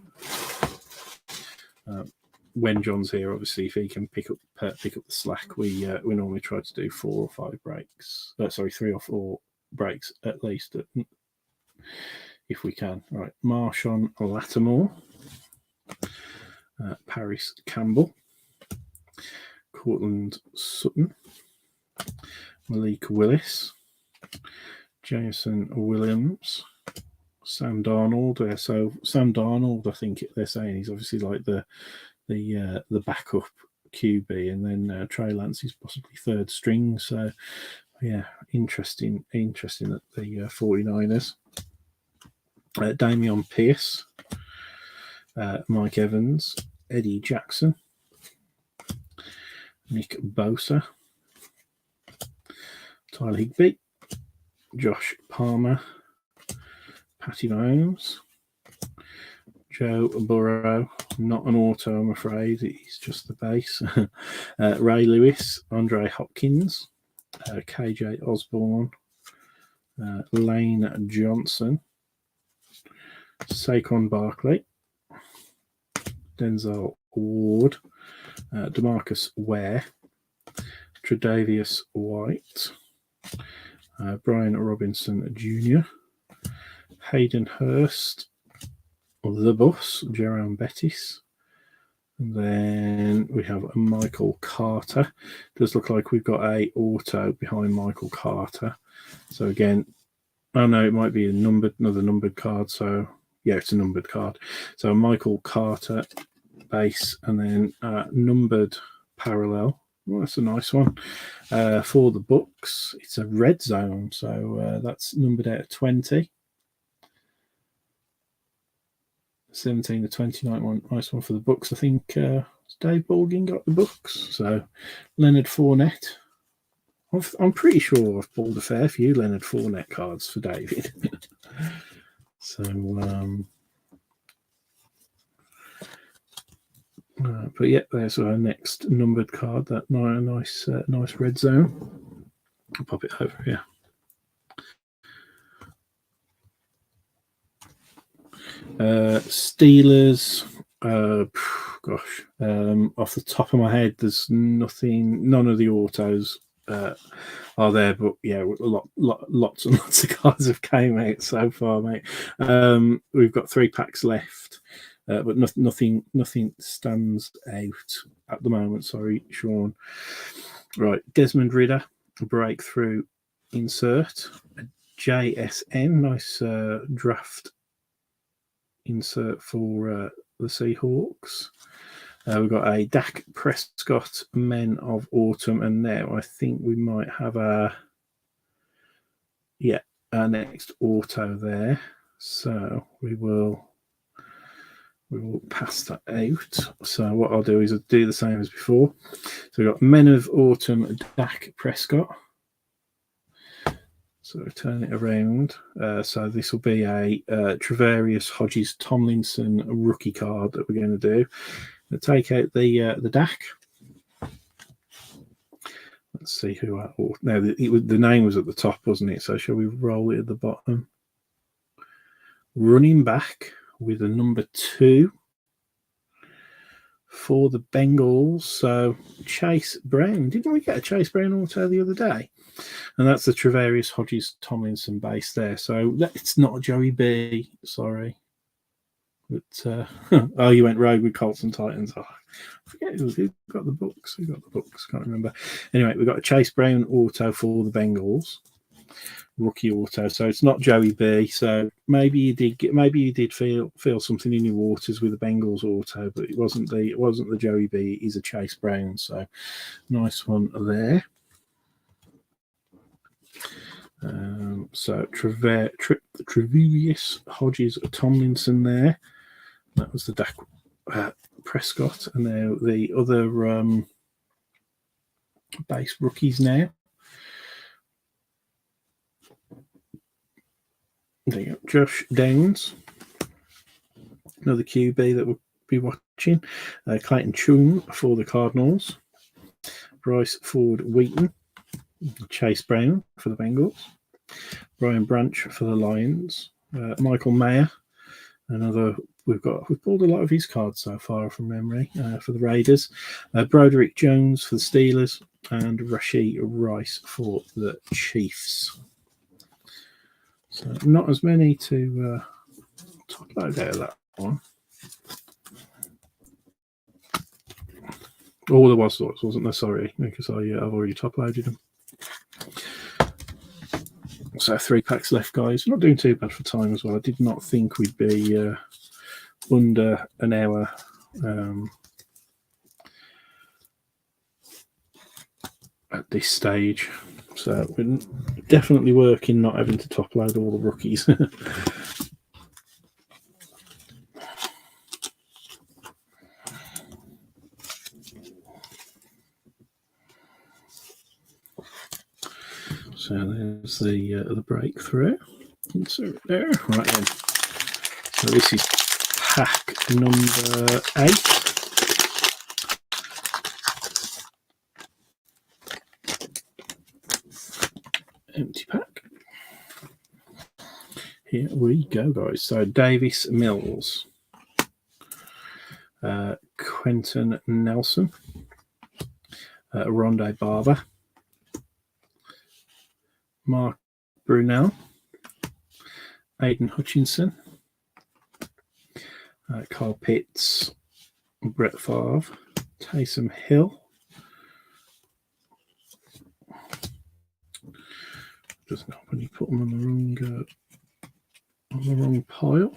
when John's here, obviously, if he can pick up the slack, we normally try to do 4 or 5 breaks. 3 or 4 breaks at least, if we can. Right, Marshawn Lattimore, Paris Campbell, Cortland Sutton, Malik Willis, Jameson Williams, Sam Darnold. So Sam Darnold, I think they're saying he's obviously like the backup QB, and then Trey Lance is possibly third string. So yeah, interesting at the 49ers. Damian Pierce, Mike Evans, Eddie Jackson, Nick Bosa, Tyler Higbee, Josh Palmer, Patty Mahomes, Joe Burrow, not an auto, I'm afraid. He's just the base. Ray Lewis, Andre Hopkins, KJ Osborne, Lane Johnson, Saquon Barkley, Denzel Ward, DeMarcus Ware, Tre'Davious White, Brian Robinson Jr., Hayden Hurst, the Bus, Jerome Bettis, and then we have a Michael Carter. Does look like we've got a auto behind Michael Carter. So again, oh no, it might be another numbered card. So yeah, it's a numbered card. So Michael Carter base, and then numbered parallel. Well, that's a nice one. For the Bucks, it's a red zone, so that's numbered out of 20. 17 to 29 one. Nice one for the Bucks. I think Dave Baldwin got the Bucks. So Leonard Fournette. I'm pretty sure I've pulled a fair few Leonard Fournette cards for David. So but yeah, there's our next numbered card. That nice red zone. I'll pop it over here. Steelers. Off the top of my head, there's nothing. None of the autos are there, but yeah, lots and lots of cards have came out so far, mate. We've got 3 packs left. But nothing stands out at the moment. Sorry, Sean. Right, Desmond Ridder, breakthrough insert. A JSN, nice draft insert for the Seahawks. We've got a Dak Prescott Men of Autumn, and now I think we might have our next auto there. So we will pass that out. So what I'll do is I'll do the same as before. So we've got Men of Autumn, Dak Prescott. So turn it around. So this will be a Travarius Hodges Tomlinson rookie card that we're going to do. We'll take out the DAC. Let's see who I. Oh, no, the name was at the top, wasn't it? So shall we roll it at the bottom? Running back with a number 2 for the Bengals. So Chase Brown. Didn't we get a Chase Brown auto the other day? And that's the Travarius Hodges Tomlinson base there. So it's not Joey B. Sorry. But oh, you went rogue with Colts and Titans. Oh, I forget who got the books. Who got the books? Can't remember. Anyway, we've got a Chase Brown auto for the Bengals, rookie auto. So it's not Joey B. So maybe you did feel something in your waters with the Bengals auto, but it wasn't the Joey B. It is a Chase Brown. So nice one there. So Travarius Hodges Tomlinson there. That was the Dak Prescott, and now the other base rookies now. There you go. Josh Downs, another QB that we'll be watching. Clayton Chung for the Cardinals. Bryce Ford Wheaton. Chase Brown for the Bengals. Brian Branch for the Lions. Michael Mayer, another. We've pulled a lot of his cards so far from memory for the Raiders. Broderick Jones for the Steelers, and Rashee Rice for the Chiefs. So not as many to top load out of that one. Oh, there was thoughts, wasn't there? Sorry, because I've already top loaded them. So 3 packs left, guys. We're not doing too bad for time as well. I did not think we'd be under an hour at this stage. So we're definitely working not having to top load all the rookies. So there's the breakthrough. Insert there. Right then. So this is pack number 8. Empty pack. Here we go, guys. So Davis Mills, Quentin Nelson, Rondé Barber, Mark Brunell, Aiden Hutchinson, Kyle Pitts, Brett Favre, Taysom Hill. Doesn't help when you put them on the wrong pile.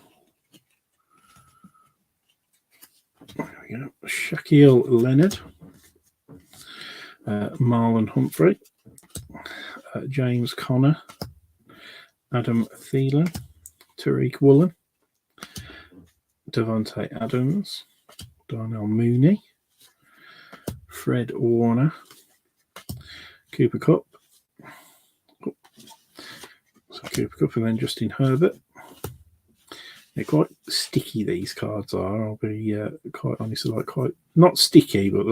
There we go. Shaquille Leonard, Marlon Humphrey, James Conner, Adam Thielen, Tariq Woolen, Devontae Adams, Darnell Mooney, Fred Warner, Cooper Kupp. So Cooper Kupp, and then Justin Herbert. They're quite sticky, these cards are. I'll be quite honest. They're like quite not sticky, but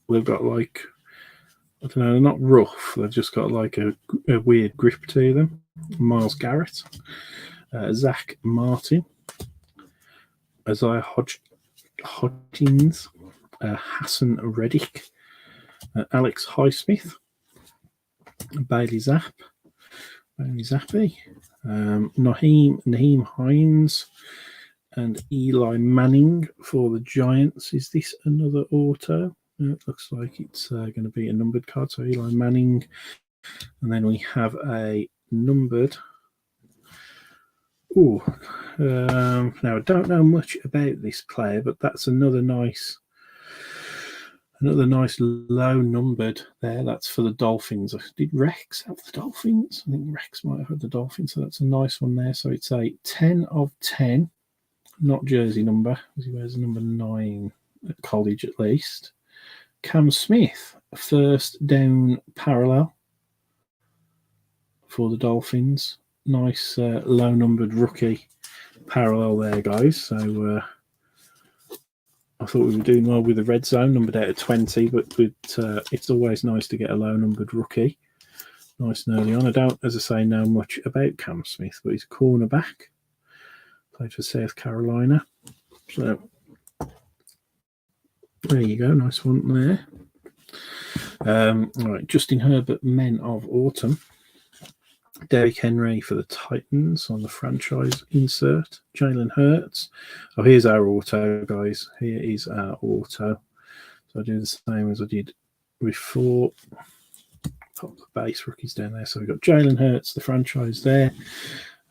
they've got like, I don't know, they're not rough. They've just got like a weird grip to them. Myles Garrett, Zach Martin, Isaiah Hodgins, Hassan Reddick, Alex Highsmith, Bailey Zappi, Naheem Hines, and Eli Manning for the Giants. Is this another auto? It looks like it's going to be a numbered card. So Eli Manning, and then we have a numbered. Now I don't know much about this player, but that's another nice low numbered there. That's for the Dolphins. Did Rex have the Dolphins? I think Rex might have had the Dolphins, so that's a nice one there. So it's a 10 of 10, not jersey number, because he wears number 9 at college at least. Cam Smith, first down parallel for the Dolphins. Nice low-numbered rookie parallel there, guys. So I thought we were doing well with the red zone, numbered out of 20, but it's always nice to get a low-numbered rookie. Nice and early on. I don't, as I say, know much about Cam Smith, but he's a cornerback. Played for South Carolina. So there you go. Nice one there. All right, Justin Herbert, Men of Autumn. Derrick Henry for the Titans on the franchise insert. Jalen Hurts. Oh, here's our auto, guys. Here is our auto. So I do the same as I did before. Pop the base rookies down there. So we've got Jalen Hurts, the franchise there.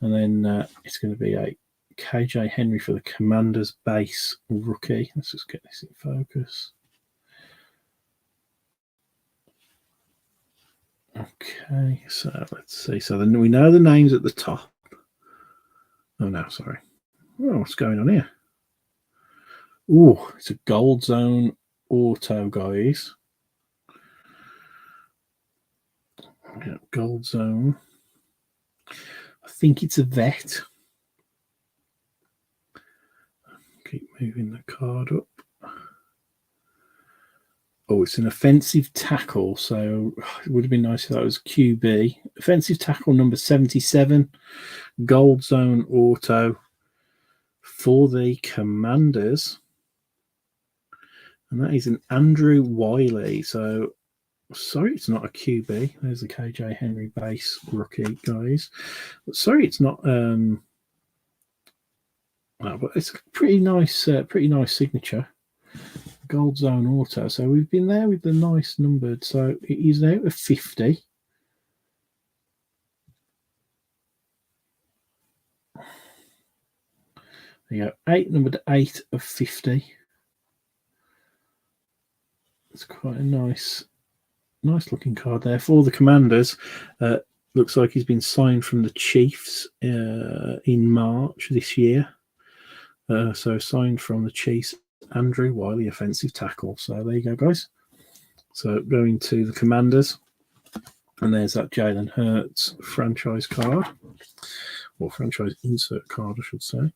And then it's going to be a KJ Henry for the Commanders base rookie. Let's just get this in focus. Okay, so let's see. So then we know the names at the top. Oh, no, sorry. Oh, what's going on here? Oh, it's a Gold Zone auto, guys. Yeah, Gold Zone. I think it's a vet. Keep moving the card up. Oh, it's an offensive tackle, so it would have been nice if that was QB. Offensive tackle number 77, Gold Zone auto for the Commanders. And that is an Andrew Wiley. So, sorry, it's not a QB. There's the KJ Henry base rookie, guys. But sorry, it's not. But it's a pretty nice signature. Gold Zone auto. So we've been there with the nice numbered. So it is out of 50. There you go. Numbered 8 of 50. It's quite a nice looking card there for the Commanders. Looks like he's been signed from the Chiefs in March this year. So signed from the Chiefs. Andrew Wiley, offensive tackle. So there you go, guys. So going to the Commanders. And there's that Jalen Hurts franchise card. Or franchise insert card, I should say.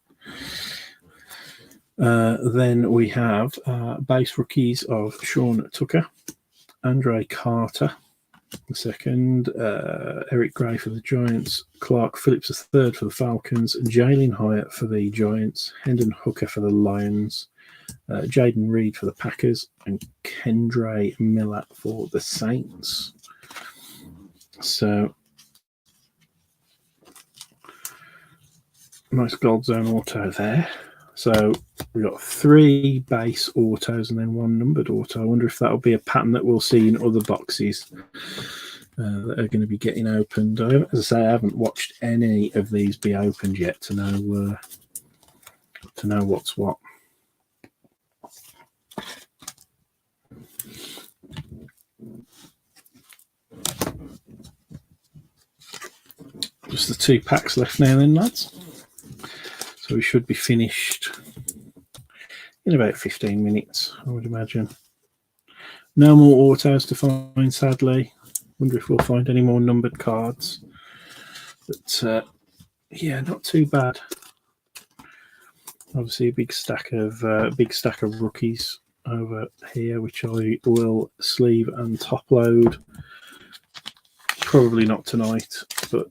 Then we have base rookies of Sean Tucker. Andre Carter, the second. Eric Gray for the Giants. Clark Phillips, the third for the Falcons. Jalen Hyatt for the Giants. Hendon Hooker for the Lions. Jaden Reed for the Packers, and Kendre Miller for the Saints. So, nice Gold Zone auto there. So, we've got 3 base autos and then 1 numbered auto. I wonder if that'll be a pattern that we'll see in other boxes that are going to be getting opened. As I say, I haven't watched any of these be opened yet to know what's what. Just the 2 packs left now then, lads. So we should be finished in about 15 minutes, I would imagine. No more autos to find, sadly. Wonder if we'll find any more numbered cards. But, yeah, not too bad. Obviously, a big stack of rookies over here, which I will sleeve and top load. Probably not tonight, but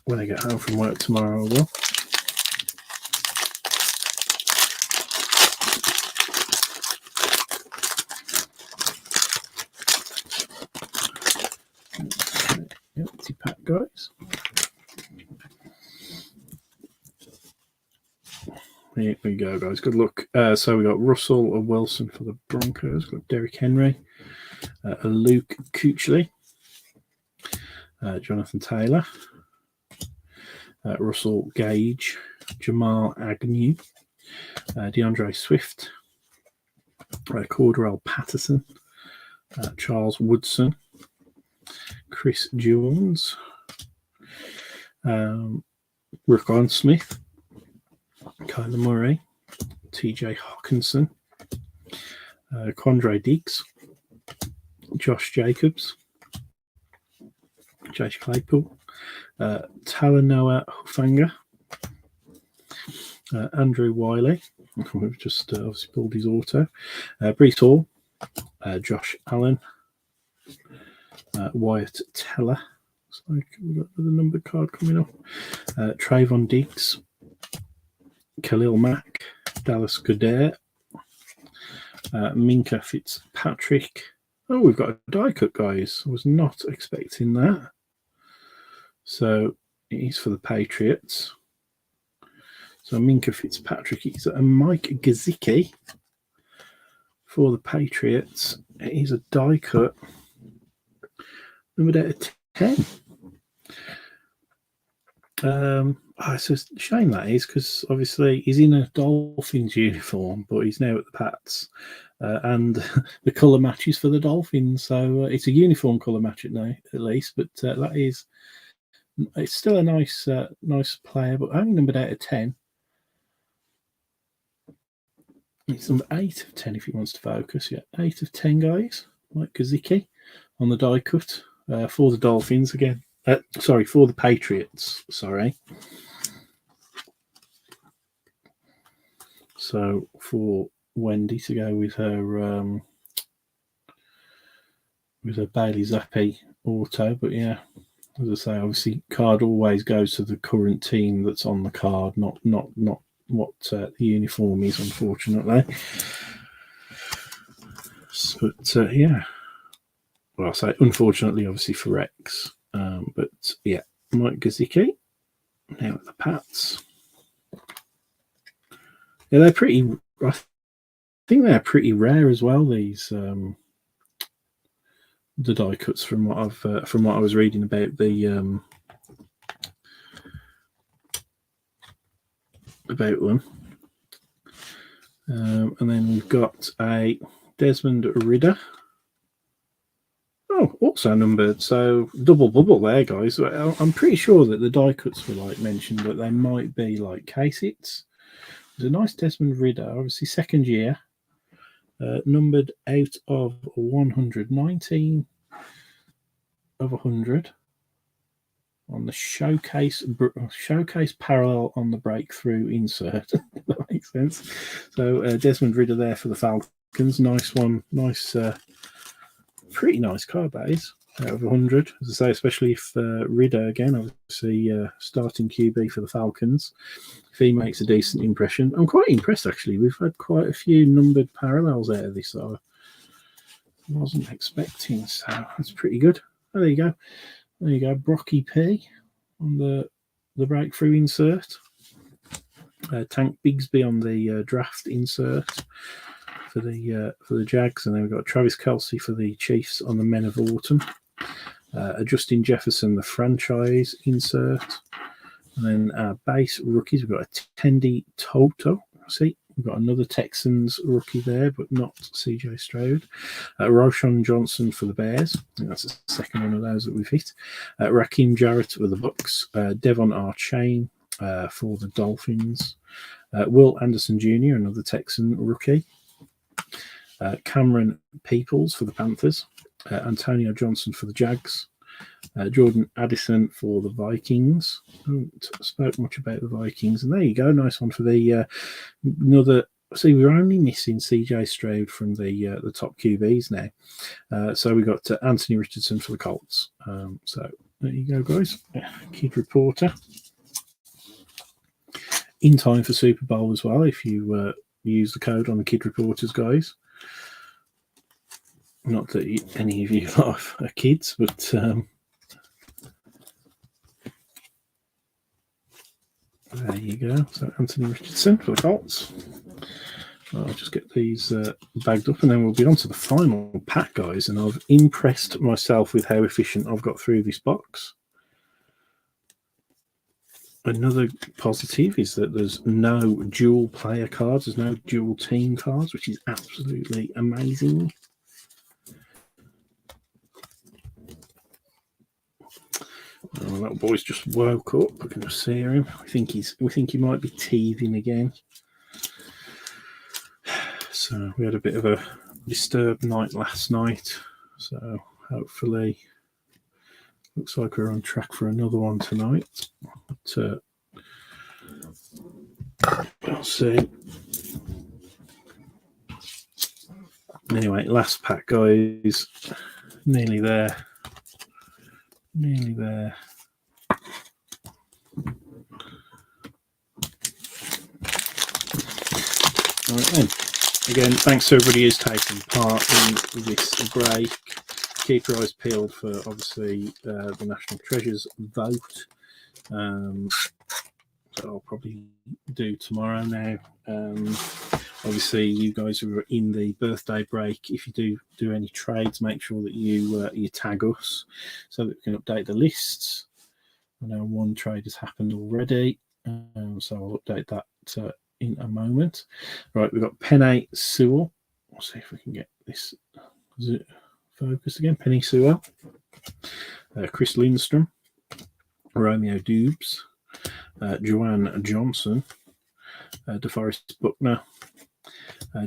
when I get home from work tomorrow, I will. Empty pack, guys. Here we go, guys. Good luck. So we got Russell Wilson for the Broncos. We've got Derrick Henry, Luke Kuechly. Jonathan Taylor, Russell Gage, Jamal Agnew, DeAndre Swift, Cordarrelle Patterson, Charles Woodson, Chris Jones, Roquan Smith, Kyler Murray, TJ Hawkinson, Quandre Diggs, Josh Jacobs, Chase Claypool, Talanoa Hufanga, Andrew Wiley. We've just obviously pulled his auto. Brees Hall, Josh Allen, Wyatt Teller. Looks like we've got another numbered card coming up. Trayvon Diggs, Khalil Mack, Dallas Goedert, Minka Fitzpatrick. Oh, we've got a die cut, guys. I was not expecting that. So he's for the Patriots. So Minka Fitzpatrick is a Mike Gesicki for the Patriots. He's a die cut. Numbered out of 10. It's a shame that is, because obviously he's in a Dolphins uniform, but he's now at the Pats, and the colour matches for the Dolphins. So it's a uniform colour match at least, but that is, it's still a nice player, but only numbered out of 10. It's number 8 of 10 if he wants to focus. Yeah, 8 of 10, guys. Mike Gesicki on the die cut for the Dolphins again. For the Patriots. Sorry. So for Wendy to go with her Bailey Zappi auto, but yeah, as I say, obviously card always goes to the current team that's on the card, not what the uniform is, unfortunately. But yeah, well, I say unfortunately, obviously for Rex. But yeah, Mike Gesicki now at the Pats. Yeah, they're pretty. I think they're pretty rare as well. These the die cuts from what I was reading about about them. And then we've got a Desmond Ridder. Oh, also numbered, so double bubble there, guys. I'm pretty sure that the die cuts were like mentioned, but they might be like case hits. There's a nice Desmond Ridder, obviously second year, numbered out of 119 of 100 on the showcase parallel on the breakthrough insert. That makes sense. So Desmond Ridder there for the Falcons. Nice one, nice. Pretty nice card that is, out of 100. As I say, especially if Ridder, again, obviously starting QB for the Falcons, if he makes a decent impression. I'm quite impressed, actually. We've had quite a few numbered parallels out of this, so I wasn't expecting, so that's pretty good. Oh, there you go. There you go, Brocky P on the breakthrough insert. Tank Bigsby on the draft insert for the Jags, and then we've got Travis Kelce for the Chiefs on the Men of Autumn. Justin Jefferson, the franchise insert, and then our base rookies. We've got a Tendi Toto. See, we've got another Texans rookie there, but not CJ Stroud. Roshan Johnson for the Bears. I think that's the second one of those that we've hit. Raheem Jarrett with the Bucks. Devon Archain for the Dolphins. Will Anderson Jr., another Texan rookie. Cameron Peoples for the Panthers, Antonio Johnson for the Jags, Jordan Addison for the Vikings. I haven't spoke much about the Vikings, and there you go, nice one for the another. See, we're only missing CJ Stroud from the top QBs now, so we got Anthony Richardson for the Colts. So there you go, guys. Kid Reporter in time for Super Bowl as well. If you use the code on the Kid Reporters, guys. Not that any of you are kids, but there you go. So Anthony Richardson for the Colts. I'll just get these bagged up, and then we'll be on to the final pack, guys. And I've impressed myself with how efficient I've got through this box. Another positive is that there's no dual player cards. There's no dual team cards, which is absolutely amazing. Oh, that boy's just woke up. I can just hear him. We think he might be teething again. So we had a bit of a disturbed night last night. So hopefully Looks like we're on track for another one tonight. But, we'll see. Anyway, last pack, guys. Nearly there. Nearly there. All right then. Again, thanks to everybody who's taken part in this break. Keep your eyes peeled for, obviously, the National Treasures vote. So I'll probably do tomorrow now. Obviously, you guys who are in the birthday break, if you do any trades, make sure that you tag us so that we can update the lists. I know one trade has happened already, so I'll update that in a moment. Right, we've got Penny Sewell. We'll see if we can get this focused again. Penny Sewell, Chris Lindstrom, Romeo Dubes, Joanne Johnson, DeForest Buckner,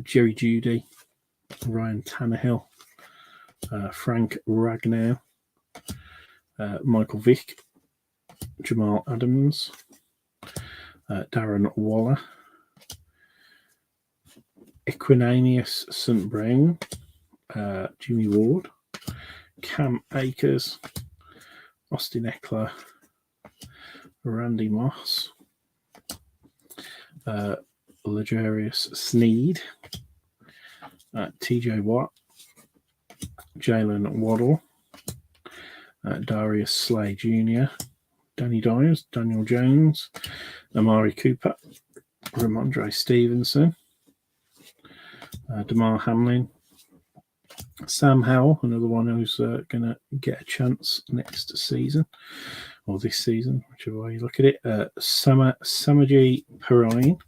Jerry Judy, Ryan Tannehill, Frank Ragnow, Michael Vick, Jamal Adams, Darren Waller, Equinanius St. Brown, Jimmy Ward, Cam Akers, Austin Eckler, Randy Moss, Legarius Sneed, TJ Watt, Jalen Waddle, Darius Slay Jr., Danny Dyers, Daniel Jones, Amari Cooper, Ramondre Stevenson, Damar Hamlin, Sam Howell, another one who's going to get a chance next season, or this season, whichever way you look at it. Samaji Perrine.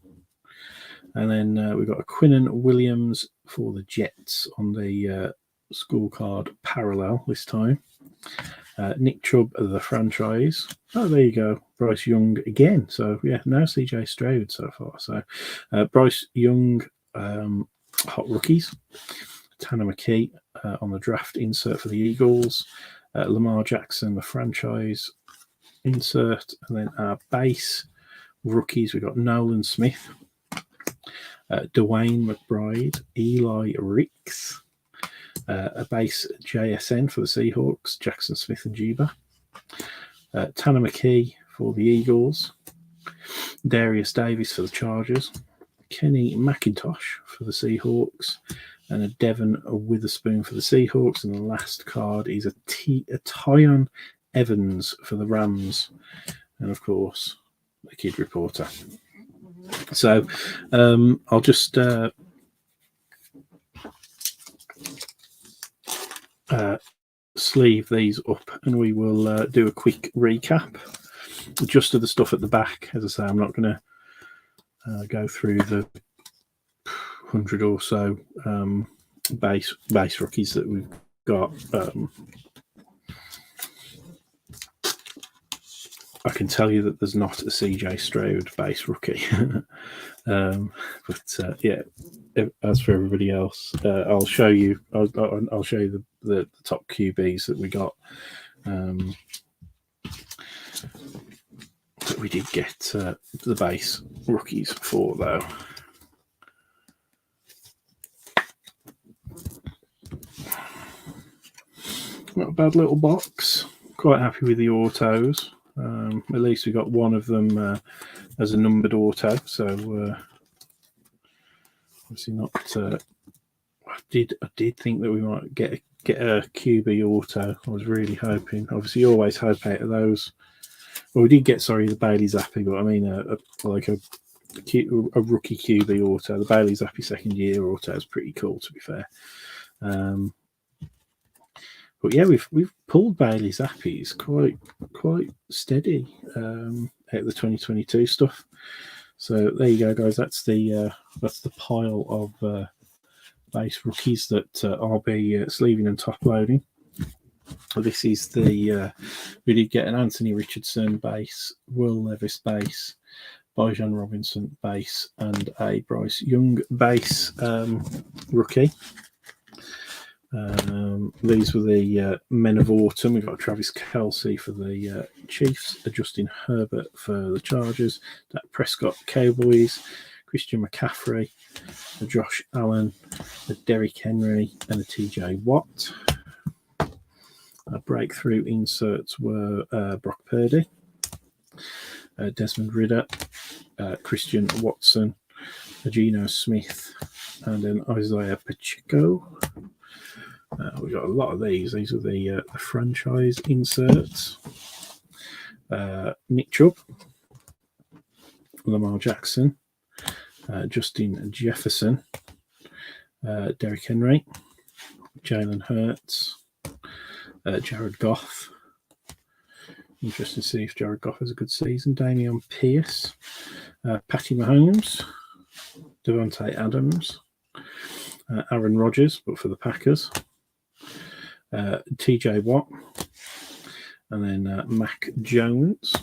And then we've got a Quinnen Williams for the Jets on the scorecard parallel this time. Nick Chubb of the franchise. Oh, there you go. Bryce Young again. So, yeah, no CJ Stroud so far. So, Bryce Young, hot rookies. Tanner McKee on the draft insert for the Eagles. Lamar Jackson, the franchise insert. And then our base rookies, we've got Nolan Smith, Dwayne McBride, Eli Ricks, a base JSN for the Seahawks, Jackson Smith and Juba, Tanner McKee for the Eagles, Darius Davis for the Chargers, Kenny McIntosh for the Seahawks, and a Devon Witherspoon for the Seahawks. And the last card is a Tyon Evans for the Rams, and of course, the Kid Reporter. So I'll just sleeve these up and we will do a quick recap just of the stuff at the back. As I say, I'm not going to go through the 100 or so base rookies that we've got. I can tell you that there's not a CJ Stroud base rookie. But yeah, as for everybody else, I'll show you. I'll show you the top QBs that we got. That we did get the base rookies for, though. Not a bad little box. Quite happy with the autos. At least we got one of them as a numbered auto, so obviously not. I did think that we might get a QB auto. I was really hoping. Obviously, you always hope out of those. Well, we did get the Bailey Zappi, but I mean a rookie QB auto. The Bailey Zappi second year auto is pretty cool, to be fair. But yeah, we've pulled Bailey Zappi's quite steady at the 2022 stuff. So there you go, guys. That's the pile of base rookies that I'll be sleeving and top loading. This is we did get an Anthony Richardson base, Will Levis base, Bijan Robinson base, and a Bryce Young base rookie. These were the Men of Autumn. We've got Travis Kelce for the Chiefs, Justin Herbert for the Chargers, Dak Prescott Cowboys, Christian McCaffrey, Josh Allen, Derrick Henry, and TJ Watt. Breakthrough inserts were Brock Purdy, Desmond Ridder, Christian Watson, Geno Smith, and then Isaiah Pacheco. We got a lot of these. These are the franchise inserts. Nick Chubb, Lamar Jackson, Justin Jefferson, Derrick Henry, Jalen Hurts, Jared Goff. Interesting to see if Jared Goff has a good season. Damian Pierce, Patty Mahomes, Devontae Adams, Aaron Rodgers, but for the Packers, TJ Watt, and then Mac Jones.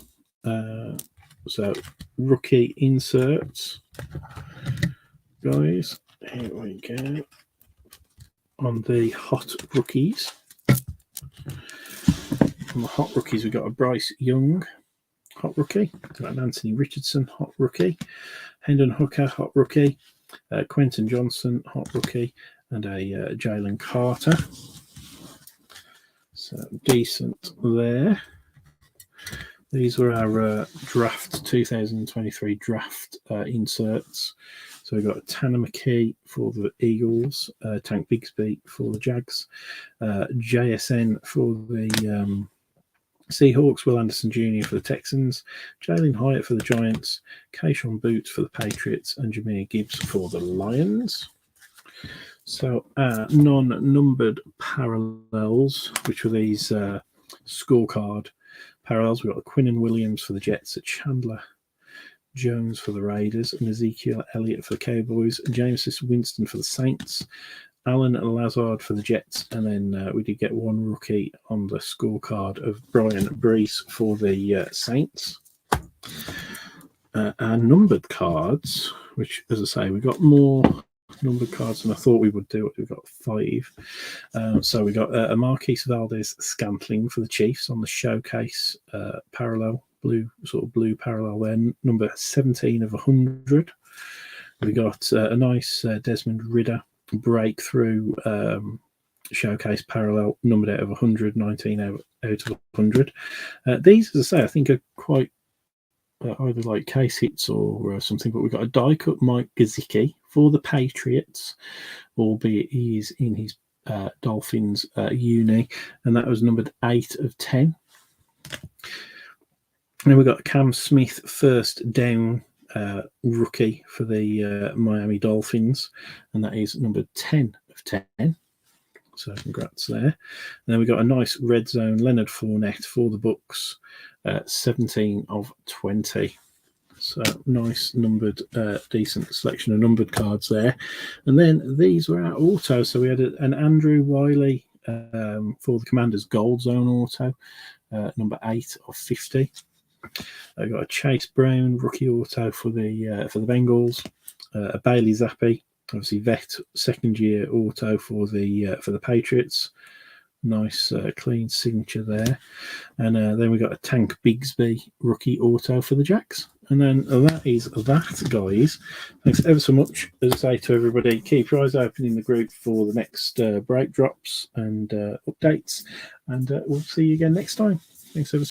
So rookie inserts, guys. Here we go on the hot rookies. On the hot rookies, we've got a Bryce Young, hot rookie. We've got an Anthony Richardson, hot rookie. Hendon Hooker, hot rookie. Quentin Johnson, hot rookie. And a Jalen Carter. So decent there. These were our draft 2023 draft inserts. So we've got Tanner McKee for the Eagles, Tank Bigsby for the Jags, JSN for the Seahawks, Will Anderson Jr. for the Texans, Jalen Hyatt for the Giants, Keyshawn Boots for the Patriots, and Jahmyr Gibbs for the Lions. So non-numbered parallels, which were these scorecard parallels. We've got Quinnen Williams for the Jets, Chandler Jones for the Raiders, and Ezekiel Elliott for the Cowboys, Jameis Winston for the Saints, Alan Lazard for the Jets, and then we did get one rookie on the scorecard of Brian Brees for the Saints. Our numbered cards, which, as I say, we got more numbered cards than I thought we would do. We've got 5. So we got a Marquise Valdes-Scantling for the Chiefs on the showcase parallel, blue parallel there, number 17 of 100. We got a nice Desmond Ridder breakthrough showcase parallel, numbered out of 100, 19 out of 100. These, as I say, I think are quite either like case hits or something, but we've got a die cut Mike Gesicki for the Patriots, albeit he's in his Dolphins uni, and that was numbered 8 of 10. And we've got Cam Smith first down rookie for the Miami Dolphins, and that is numbered 10 of 10. So congrats there. And then we got a nice red zone Leonard Fournette for the Bucks, 17 of 20. So nice numbered, decent selection of numbered cards there. And then these were our auto. So we had an Andrew Wiley for the Commanders Gold Zone auto, number 8 of 50. I got a Chase Brown rookie auto for the Bengals, a Bailey Zappi, obviously vet second year auto for the Patriots. Nice clean signature there. And then we got a Tank Bigsby rookie auto for the Jags. And then that is that, guys. Thanks ever so much. As I say to everybody, keep your eyes open in the group for the next break drops and updates. And we'll see you again next time. Thanks ever so much.